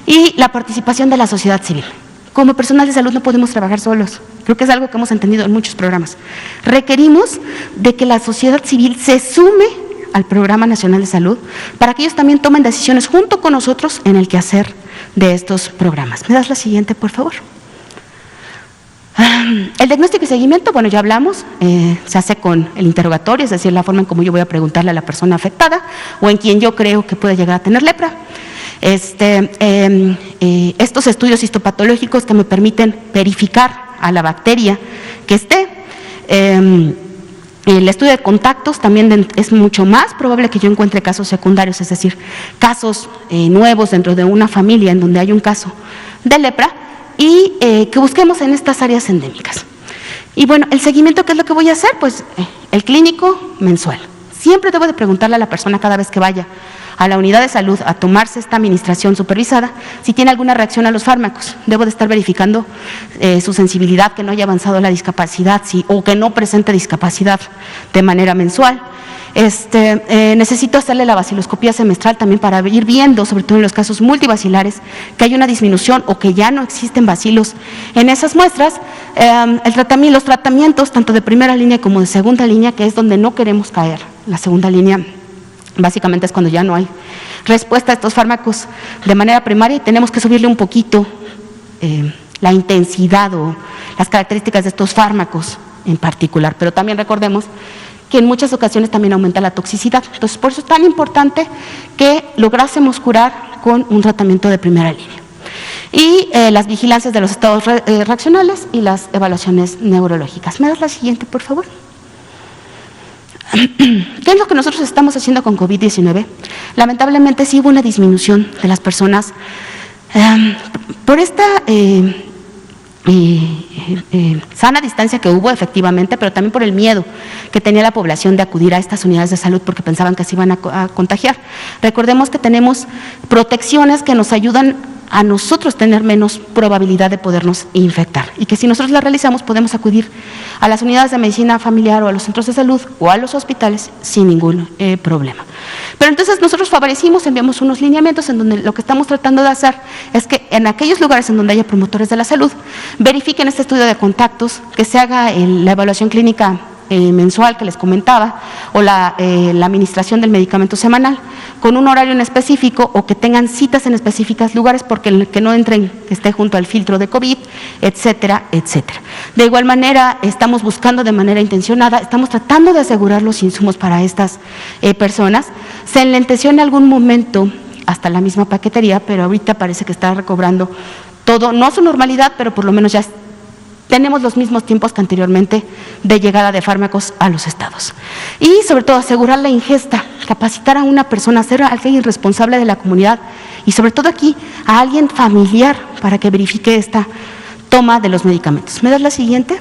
y la participación de la sociedad civil. como personal de salud no podemos trabajar solos. Creo que es algo que hemos entendido en muchos programas. Requerimos de que la sociedad civil se sume al Programa Nacional de Salud para que ellos también tomen decisiones junto con nosotros en el quehacer de estos programas. ¿Me das la siguiente, por favor? El diagnóstico y seguimiento, bueno, ya hablamos, se hace con el interrogatorio, es decir, la forma en cómo yo voy a preguntarle a la persona afectada o en quien yo creo que puede llegar a tener lepra. Estos estudios histopatológicos que me permiten verificar a la bacteria que esté. El estudio de contactos también es mucho más probable que yo encuentre casos secundarios, es decir, casos nuevos dentro de una familia en donde hay un caso de lepra, y que busquemos en estas áreas endémicas. Y bueno, el seguimiento, ¿qué es lo que voy a hacer? Pues el clínico mensual. Siempre debo de preguntarle a la persona cada vez que vaya a la unidad de salud a tomarse esta administración supervisada si tiene alguna reacción a los fármacos. Debo de estar verificando su sensibilidad, que no haya avanzado la discapacidad o que no presente discapacidad de manera mensual. Necesito hacerle la baciloscopía semestral también para ir viendo, sobre todo en los casos multibacilares, que hay una disminución o que ya no existen bacilos en esas muestras. Los tratamientos, tanto de primera línea como de segunda línea, que es donde no queremos caer. La segunda línea básicamente es cuando ya no hay respuesta a estos fármacos de manera primaria y tenemos que subirle un poquito la intensidad o las características de estos fármacos en particular. Pero también recordemos que en muchas ocasiones también aumenta la toxicidad. Entonces, por eso es tan importante que lográsemos curar con un tratamiento de primera línea. Y las vigilancias de los estados reaccionales y las evaluaciones neurológicas. ¿Me das la siguiente, por favor? ¿Qué es lo que nosotros estamos haciendo con COVID-19? Lamentablemente sí hubo una disminución de las personas por esta sana distancia que hubo efectivamente, pero también por el miedo que tenía la población de acudir a estas unidades de salud porque pensaban que se iban a contagiar. Recordemos que tenemos protecciones que nos ayudan a nosotros tener menos probabilidad de podernos infectar y que si nosotros la realizamos podemos acudir a las unidades de medicina familiar o a los centros de salud o a los hospitales sin ningún problema. Pero entonces nosotros favorecimos, enviamos unos lineamientos en donde lo que estamos tratando de hacer es que en aquellos lugares en donde haya promotores de la salud verifiquen este estudio de contactos, que se haga la evaluación clínica mensual que les comentaba o la administración del medicamento semanal con un horario en específico o que tengan citas en específicos lugares porque que no entren, que esté junto al filtro de COVID, etcétera, etcétera. De igual manera, estamos buscando de manera intencionada, estamos tratando de asegurar los insumos para estas personas. Se enlenteció en algún momento hasta la misma paquetería, pero ahorita parece que está recobrando todo, no su normalidad, pero por lo menos ya tenemos los mismos tiempos que anteriormente de llegada de fármacos a los estados. Y sobre todo asegurar la ingesta, capacitar a una persona, a ser alguien responsable de la comunidad y sobre todo aquí a alguien familiar para que verifique esta toma de los medicamentos. ¿Me das la siguiente?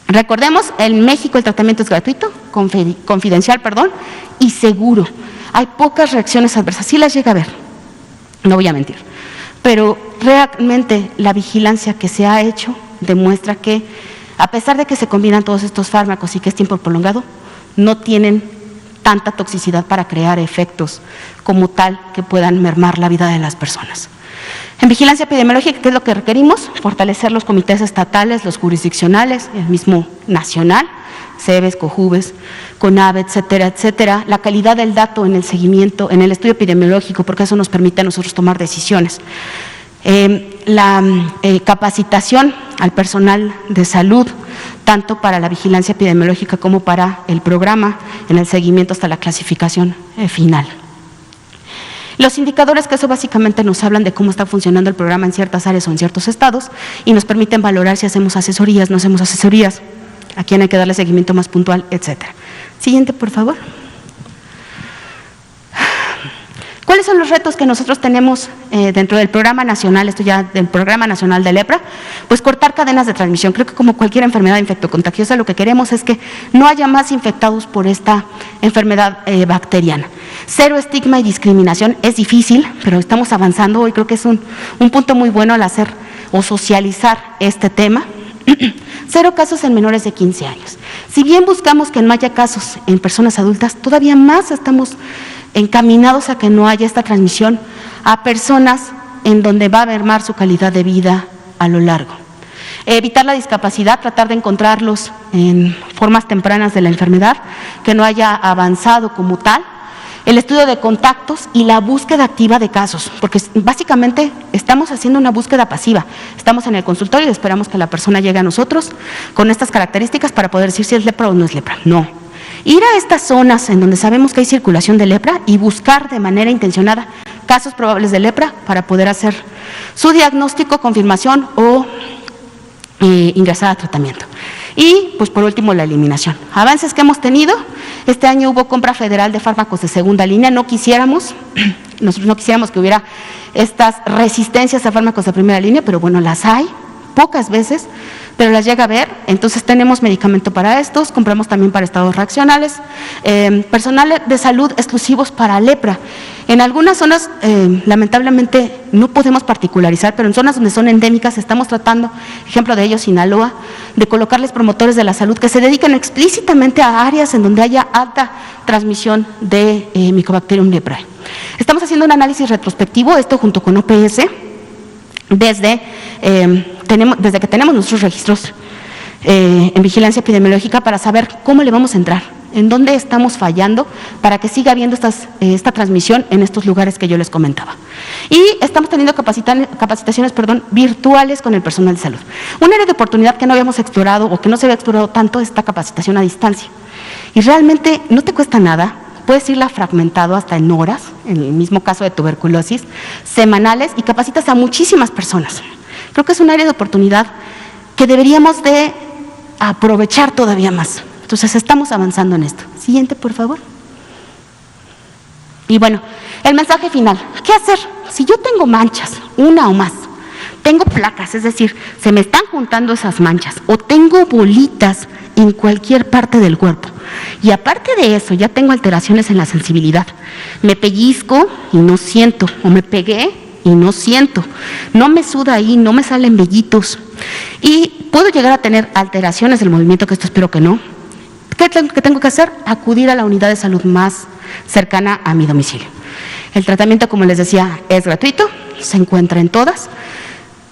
Recordemos, en México el tratamiento es gratuito, confidencial, y seguro. Hay pocas reacciones adversas, sí las llega a ver, no voy a mentir, pero realmente la vigilancia que se ha hecho demuestra que, a pesar de que se combinan todos estos fármacos y que es tiempo prolongado, no tienen tanta toxicidad para crear efectos como tal que puedan mermar la vida de las personas. En vigilancia epidemiológica, ¿qué es lo que requerimos? Fortalecer los comités estatales, los jurisdiccionales, el mismo nacional, CEBES, COJUVES, CONAVE, etcétera, etcétera. La calidad del dato en el seguimiento, en el estudio epidemiológico, porque eso nos permite a nosotros tomar decisiones. La capacitación al personal de salud, tanto para la vigilancia epidemiológica como para el programa, en el seguimiento hasta la clasificación final. Los indicadores, que eso básicamente nos hablan de cómo está funcionando el programa en ciertas áreas o en ciertos estados y nos permiten valorar si hacemos asesorías, no hacemos asesorías, a quién hay que darle seguimiento más puntual, etcétera. Siguiente, por favor. ¿Cuáles son los retos que nosotros tenemos dentro del programa nacional, esto ya del programa nacional de lepra? Pues cortar cadenas de transmisión. Creo que como cualquier enfermedad infectocontagiosa lo que queremos es que no haya más infectados por esta enfermedad bacteriana. Cero estigma y discriminación, es difícil, pero estamos avanzando hoy. Creo que es un punto muy bueno al hacer o socializar este tema. Cero casos en menores de 15 años. Si bien buscamos que no haya casos en personas adultas, todavía más estamos encaminados a que no haya esta transmisión a personas en donde va a mermar su calidad de vida a lo largo. Evitar la discapacidad, tratar de encontrarlos en formas tempranas de la enfermedad, que no haya avanzado como tal. El estudio de contactos y la búsqueda activa de casos, porque básicamente estamos haciendo una búsqueda pasiva. Estamos en el consultorio y esperamos que la persona llegue a nosotros con estas características para poder decir si es lepra o no es lepra. No. Ir a estas zonas en donde sabemos que hay circulación de lepra y buscar de manera intencionada casos probables de lepra para poder hacer su diagnóstico, confirmación o ingresar a tratamiento. Y, pues por último, la eliminación. Avances que hemos tenido. Este año hubo compra federal de fármacos de segunda línea. Nosotros no quisiéramos que hubiera estas resistencias a fármacos de primera línea, pero bueno, las hay, pocas veces, pero las llega a ver. Entonces tenemos medicamento para estos, compramos también para estados reaccionales, personal de salud exclusivos para lepra. En algunas zonas, lamentablemente, no podemos particularizar, pero en zonas donde son endémicas estamos tratando, ejemplo de ello, Sinaloa, de colocarles promotores de la salud que se dedican explícitamente a áreas en donde haya alta transmisión de Mycobacterium leprae. Estamos haciendo un análisis retrospectivo, esto junto con OPS, desde que tenemos nuestros registros en vigilancia epidemiológica para saber cómo le vamos a entrar, en dónde estamos fallando para que siga habiendo esta transmisión en estos lugares que yo les comentaba. Y estamos teniendo capacitaciones virtuales con el personal de salud. Un área de oportunidad que no habíamos explorado o que no se había explorado tanto es esta capacitación a distancia. Y realmente no te cuesta nada, puedes irla fragmentado hasta en horas, en el mismo caso de tuberculosis, semanales, y capacitas a muchísimas personas. Creo que es un área de oportunidad que deberíamos de aprovechar todavía más. Entonces estamos avanzando en esto. Siguiente, por favor. Y bueno, el mensaje final. ¿Qué hacer? Si yo tengo manchas, una o más, tengo placas, es decir, se me están juntando esas manchas, o tengo bolitas en cualquier parte del cuerpo, y aparte de eso ya tengo alteraciones en la sensibilidad, me pellizco y no siento, o me pegué y no siento, no me suda ahí, no me salen vellitos, y puedo llegar a tener alteraciones del movimiento, que esto espero que no. ¿Qué tengo que hacer? Acudir a la unidad de salud más cercana a mi domicilio. El tratamiento, como les decía, es gratuito, se encuentra en todas.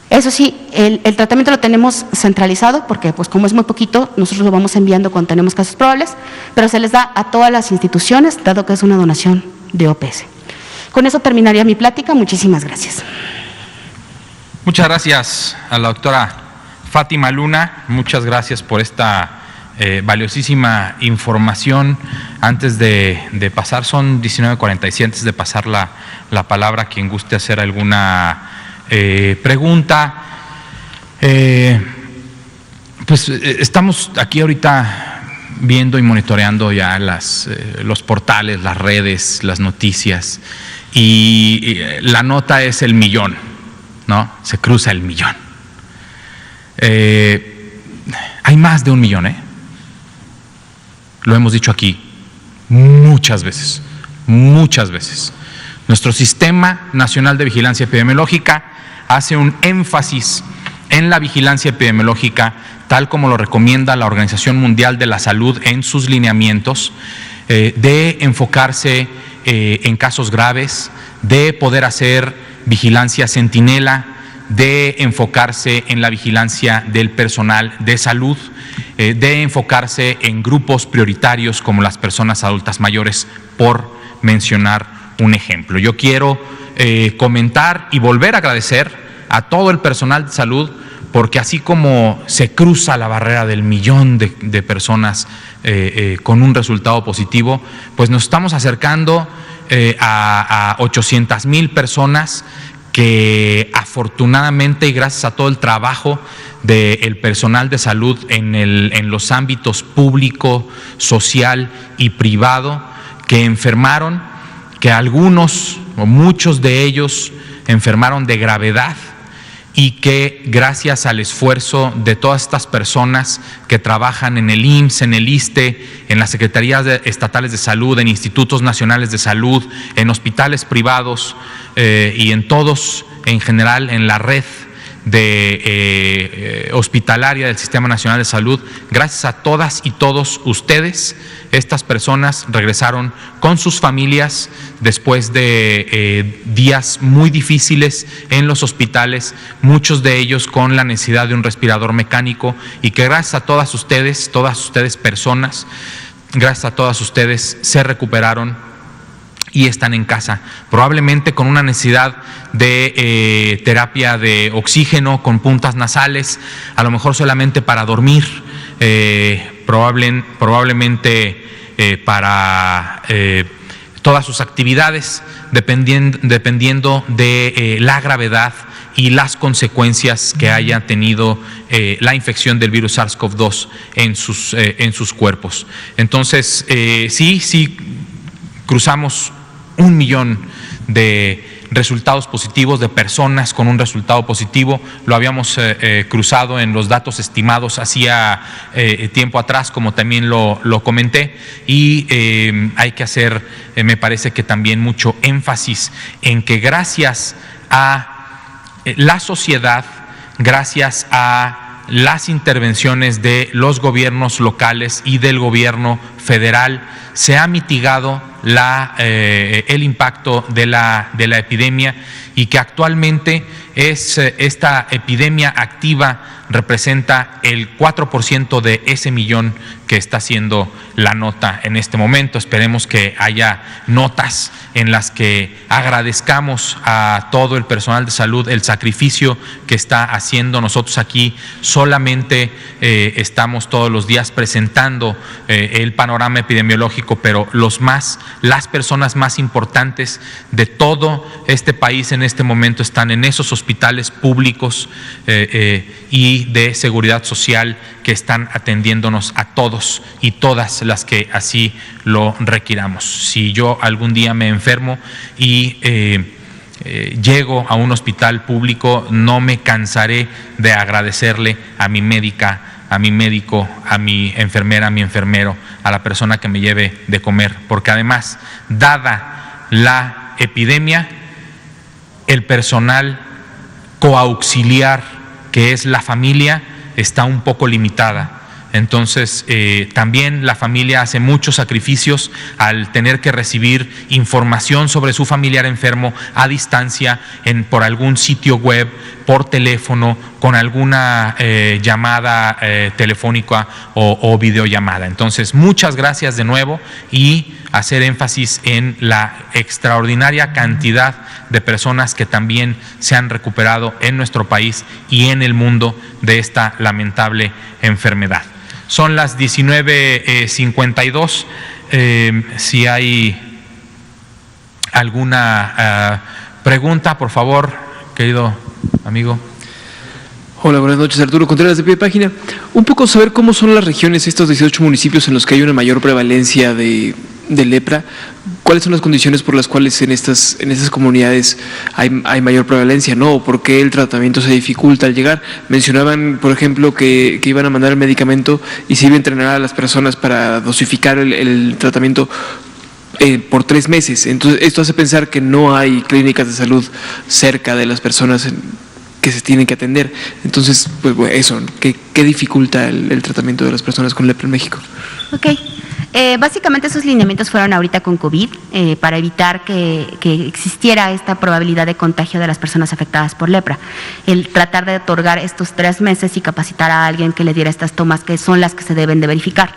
Eso sí, el tratamiento lo tenemos centralizado porque, pues como es muy poquito, nosotros lo vamos enviando cuando tenemos casos probables, pero se les da a todas las instituciones, dado que es una donación de OPS. Con eso terminaría mi plática. Muchísimas gracias. Muchas gracias a la doctora Fátima Luna. Muchas gracias por esta valiosísima información. Antes de pasar, son 19:47, antes de pasar la palabra a quien guste hacer alguna pregunta. Pues estamos aquí ahorita viendo y monitoreando ya los portales, las redes, las noticias, y la nota es el millón, ¿no? Se cruza el millón. Hay más de 1 millón, Lo hemos dicho aquí muchas veces, muchas veces. Nuestro Sistema Nacional de Vigilancia Epidemiológica hace un énfasis en la vigilancia epidemiológica, tal como lo recomienda la Organización Mundial de la Salud en sus lineamientos, de enfocarse en casos graves, de poder hacer vigilancia centinela, de enfocarse en la vigilancia del personal de salud, de enfocarse en grupos prioritarios como las personas adultas mayores, por mencionar un ejemplo. Yo quiero comentar y volver a agradecer a todo el personal de salud, porque así como se cruza la barrera del millón de personas con un resultado positivo, pues nos estamos acercando a 800,000 personas que afortunadamente, y gracias a todo el trabajo del personal de salud en los ámbitos público, social y privado, que enfermaron, que algunos o muchos de ellos enfermaron de gravedad, y que gracias al esfuerzo de todas estas personas que trabajan en el IMSS, en el ISSSTE, en las Secretarías Estatales de Salud, en Institutos Nacionales de Salud, en hospitales privados y en todos, en general, en la red hospitalaria del Sistema Nacional de Salud. Gracias a todas y todos ustedes, estas personas regresaron con sus familias después de días muy difíciles en los hospitales, muchos de ellos con la necesidad de un respirador mecánico, y que gracias a todas ustedes personas, gracias a todas ustedes se recuperaron y están en casa, probablemente con una necesidad de terapia de oxígeno con puntas nasales, a lo mejor solamente para dormir, probablemente para todas sus actividades, dependiendo de la gravedad y las consecuencias que haya tenido la infección del virus SARS-CoV-2 en sus cuerpos. Entonces, sí, cruzamos 1 millón de resultados positivos, de personas con un resultado positivo. Lo habíamos cruzado en los datos estimados hacía tiempo atrás, como también lo comenté, y hay que hacer, me parece que también mucho énfasis en que gracias a la sociedad, gracias a las intervenciones de los gobiernos locales y del gobierno federal, se ha mitigado el impacto de la epidemia, y que actualmente esta epidemia activa representa el 4% de ese millón que está haciendo la nota en este momento. Esperemos que haya notas en las que agradezcamos a todo el personal de salud el sacrificio que está haciendo. Nosotros aquí solamente estamos todos los días presentando el panorama epidemiológico, pero las personas más importantes de todo este país en este momento están en esos hospitales públicos y de seguridad social que están atendiéndonos a todos y todas las que así lo requiramos. Si yo algún día me enfermo y llego a un hospital público, no me cansaré de agradecerle a mi médica, a mi médico, a mi enfermera, a mi enfermero, a la persona que me lleve de comer, porque además, dada la epidemia, el personal coauxiliar, que es la familia, está un poco limitada. Entonces, también la familia hace muchos sacrificios al tener que recibir información sobre su familiar enfermo a distancia, por algún sitio web, por teléfono, con alguna llamada telefónica o videollamada. Entonces, muchas gracias de nuevo, y hacer énfasis en la extraordinaria cantidad de personas que también se han recuperado en nuestro país y en el mundo de esta lamentable enfermedad. Son las 19:52. Si hay alguna pregunta, por favor, querido amigo. Hola, buenas noches. Arturo Contreras, de Pie de Página. Un poco saber cómo son las regiones, estos 18 municipios en los que hay una mayor prevalencia de lepra. ¿Cuáles son las condiciones por las cuales en estas comunidades hay mayor prevalencia, ¿no? ¿O por qué el tratamiento se dificulta al llegar? Mencionaban, por ejemplo, que iban a mandar el medicamento y se iba a entrenar a las personas para dosificar el tratamiento por 3 meses. Entonces, esto hace pensar que no hay clínicas de salud cerca de las personas que se tienen que atender. Entonces, pues bueno, eso, ¿qué dificulta el tratamiento de las personas con lepra en México? Ok. Básicamente esos lineamientos fueron ahorita con COVID para evitar que existiera esta probabilidad de contagio de las personas afectadas por lepra. El tratar de otorgar estos 3 meses y capacitar a alguien que le diera estas tomas, que son las que se deben de verificar.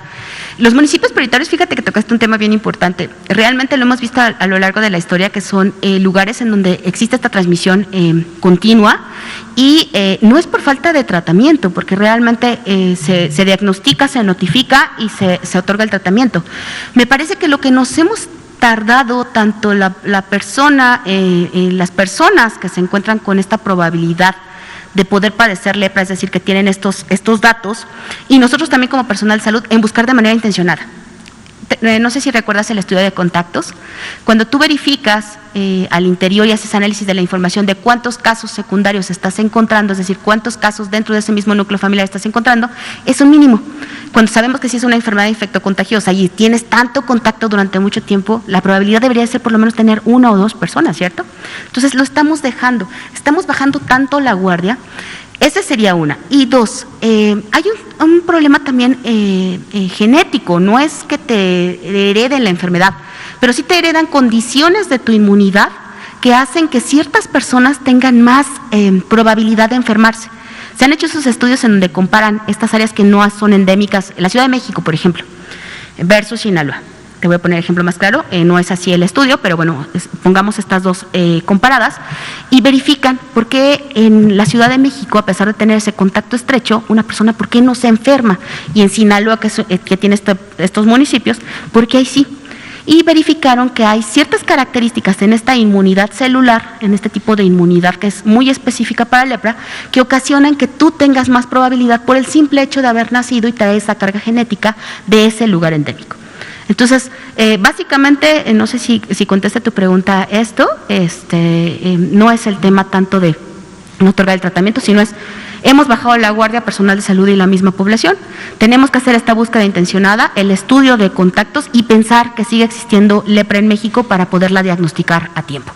Los municipios prioritarios, fíjate que tocaste un tema bien importante. Realmente lo hemos visto a lo largo de la historia, que son lugares en donde existe esta transmisión continua, y no es por falta de tratamiento, porque realmente se diagnostica, se notifica y se otorga el tratamiento. Me parece que lo que nos hemos tardado, tanto la persona, las personas que se encuentran con esta probabilidad de poder padecer lepra, es decir, que tienen estos datos, y nosotros también como personal de salud, en buscar de manera intencionada. No sé si recuerdas el estudio de contactos. Cuando tú verificas al interior y haces análisis de la información de cuántos casos secundarios estás encontrando, es decir, cuántos casos dentro de ese mismo núcleo familiar estás encontrando, es un mínimo. Cuando sabemos que si es una enfermedad infectocontagiosa y tienes tanto contacto durante mucho tiempo, la probabilidad debería ser por lo menos tener 1 o 2 personas, ¿cierto? Entonces lo estamos dejando, estamos bajando tanto la guardia. Esa sería una. Y 2, hay un problema también genético, no es que te hereden la enfermedad, pero sí te heredan condiciones de tu inmunidad que hacen que ciertas personas tengan más probabilidad de enfermarse. Se han hecho esos estudios en donde comparan estas áreas que no son endémicas, la Ciudad de México, por ejemplo, versus Sinaloa. Te voy a poner el ejemplo más claro, no es así el estudio, pero bueno, pongamos estas dos comparadas y verifican por qué en la Ciudad de México, a pesar de tener ese contacto estrecho, una persona, ¿por qué no se enferma? Y en Sinaloa, que tiene estos municipios, ¿por qué ahí sí? Y verificaron que hay ciertas características en esta inmunidad celular, en este tipo de inmunidad que es muy específica para lepra, que ocasionan que tú tengas más probabilidad por el simple hecho de haber nacido y traer esa carga genética de ese lugar endémico. Entonces, básicamente, no sé si contesta tu pregunta esto, no es el tema tanto de no otorgar el tratamiento, sino hemos bajado la guardia personal de salud y la misma población, tenemos que hacer esta búsqueda intencionada, el estudio de contactos y pensar que sigue existiendo lepra en México para poderla diagnosticar a tiempo.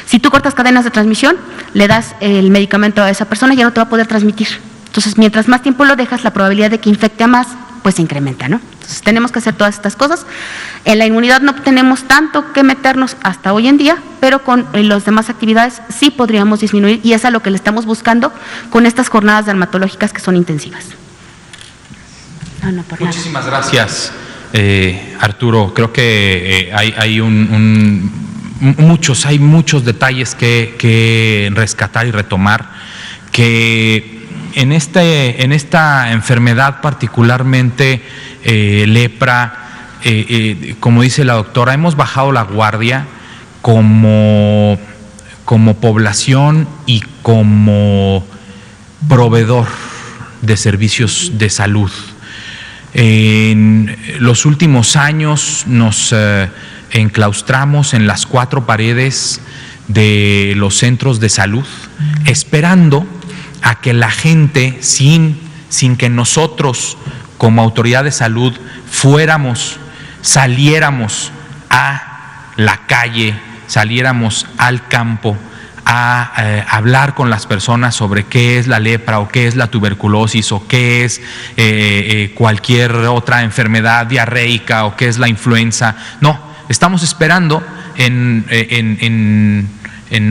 Si tú cortas cadenas de transmisión, le das el medicamento a esa persona y ya no te va a poder transmitir. Entonces, mientras más tiempo lo dejas, la probabilidad de que infecte a más, pues se incrementa, ¿no? Entonces, tenemos que hacer todas estas cosas. En la inmunidad no tenemos tanto que meternos hasta hoy en día, pero con las demás actividades sí podríamos disminuir y es a lo que le estamos buscando con estas jornadas dermatológicas que son intensivas. Muchísimas gracias, Arturo. Creo que hay muchos detalles que rescatar y retomar, que en esta enfermedad particularmente lepra, como dice la doctora, hemos bajado la guardia como población y como proveedor de servicios de salud. En los últimos años nos enclaustramos en las 4 paredes de los centros de salud, esperando a que la gente, sin que nosotros como autoridad de salud saliéramos a la calle, saliéramos al campo a hablar con las personas sobre qué es la lepra o qué es la tuberculosis o qué es cualquier otra enfermedad diarreica o qué es la influenza. No, estamos esperando en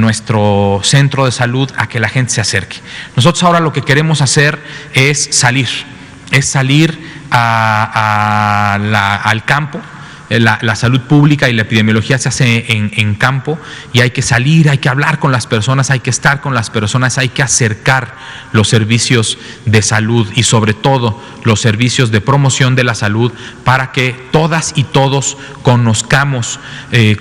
nuestro centro de salud a que la gente se acerque. Nosotros ahora lo que queremos hacer es salir al campo. La salud pública y la epidemiología se hace en campo y hay que salir, hay que hablar con las personas, hay que estar con las personas, hay que acercar los servicios de salud y sobre todo los servicios de promoción de la salud para que todas y todos conozcamos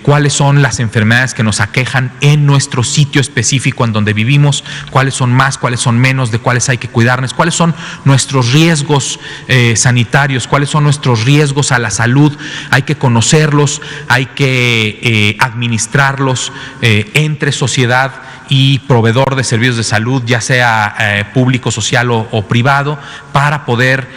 cuáles son las enfermedades que nos aquejan en nuestro sitio específico en donde vivimos, cuáles son más, cuáles son menos, de cuáles hay que cuidarnos, cuáles son nuestros riesgos sanitarios, cuáles son nuestros riesgos a la salud. Hay que conocerlos, hay que administrarlos entre sociedad y proveedor de servicios de salud, ya sea público, social o privado, para poder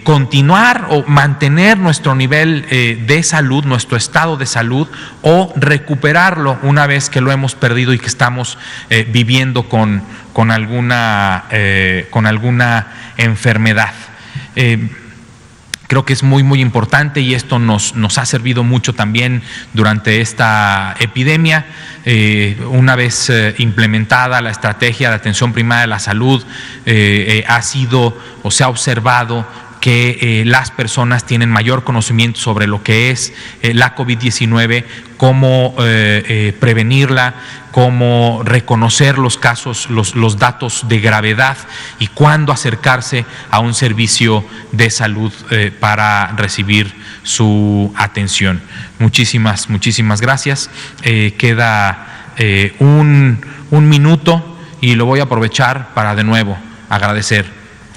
continuar o mantener nuestro nivel de salud, nuestro estado de salud, o recuperarlo una vez que lo hemos perdido y que estamos viviendo con alguna enfermedad. Creo que es muy importante y esto nos ha servido mucho también durante esta epidemia. Una vez implementada la estrategia de atención primaria de la salud, ha sido o se ha observado que las personas tienen mayor conocimiento sobre lo que es la COVID-19, cómo prevenirla, cómo reconocer los casos, los datos de gravedad y cuándo acercarse a un servicio de salud para recibir su atención. Muchísimas gracias. Queda un minuto y lo voy a aprovechar para de nuevo agradecer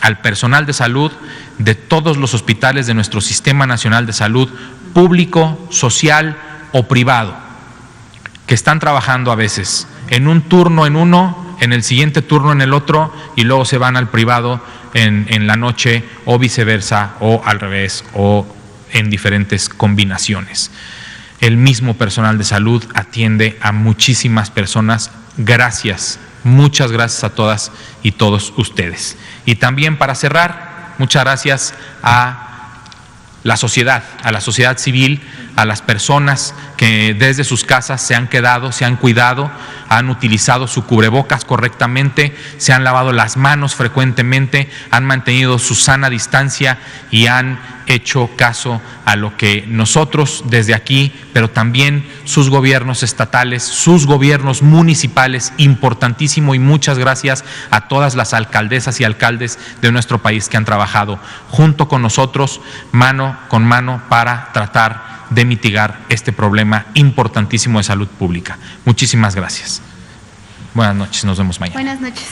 al personal de salud de todos los hospitales de nuestro Sistema Nacional de Salud, público, social o privado, que están trabajando a veces en un turno en uno, en el siguiente turno en el otro, y luego se van al privado en la noche, o viceversa, o al revés, o en diferentes combinaciones. El mismo personal de salud atiende a muchísimas personas. Gracias, muchas gracias a todas y todos ustedes. Y también, para cerrar, muchas gracias a la sociedad civil, a las personas que desde sus casas se han quedado, se han cuidado, han utilizado su cubrebocas correctamente, se han lavado las manos frecuentemente, han mantenido su sana distancia y han hecho caso a lo que nosotros desde aquí, pero también sus gobiernos estatales, sus gobiernos municipales, importantísimo, y muchas gracias a todas las alcaldesas y alcaldes de nuestro país que han trabajado junto con nosotros, mano con mano, para tratar de mitigar este problema importantísimo de salud pública. Muchísimas gracias. Buenas noches, nos vemos mañana. Buenas noches.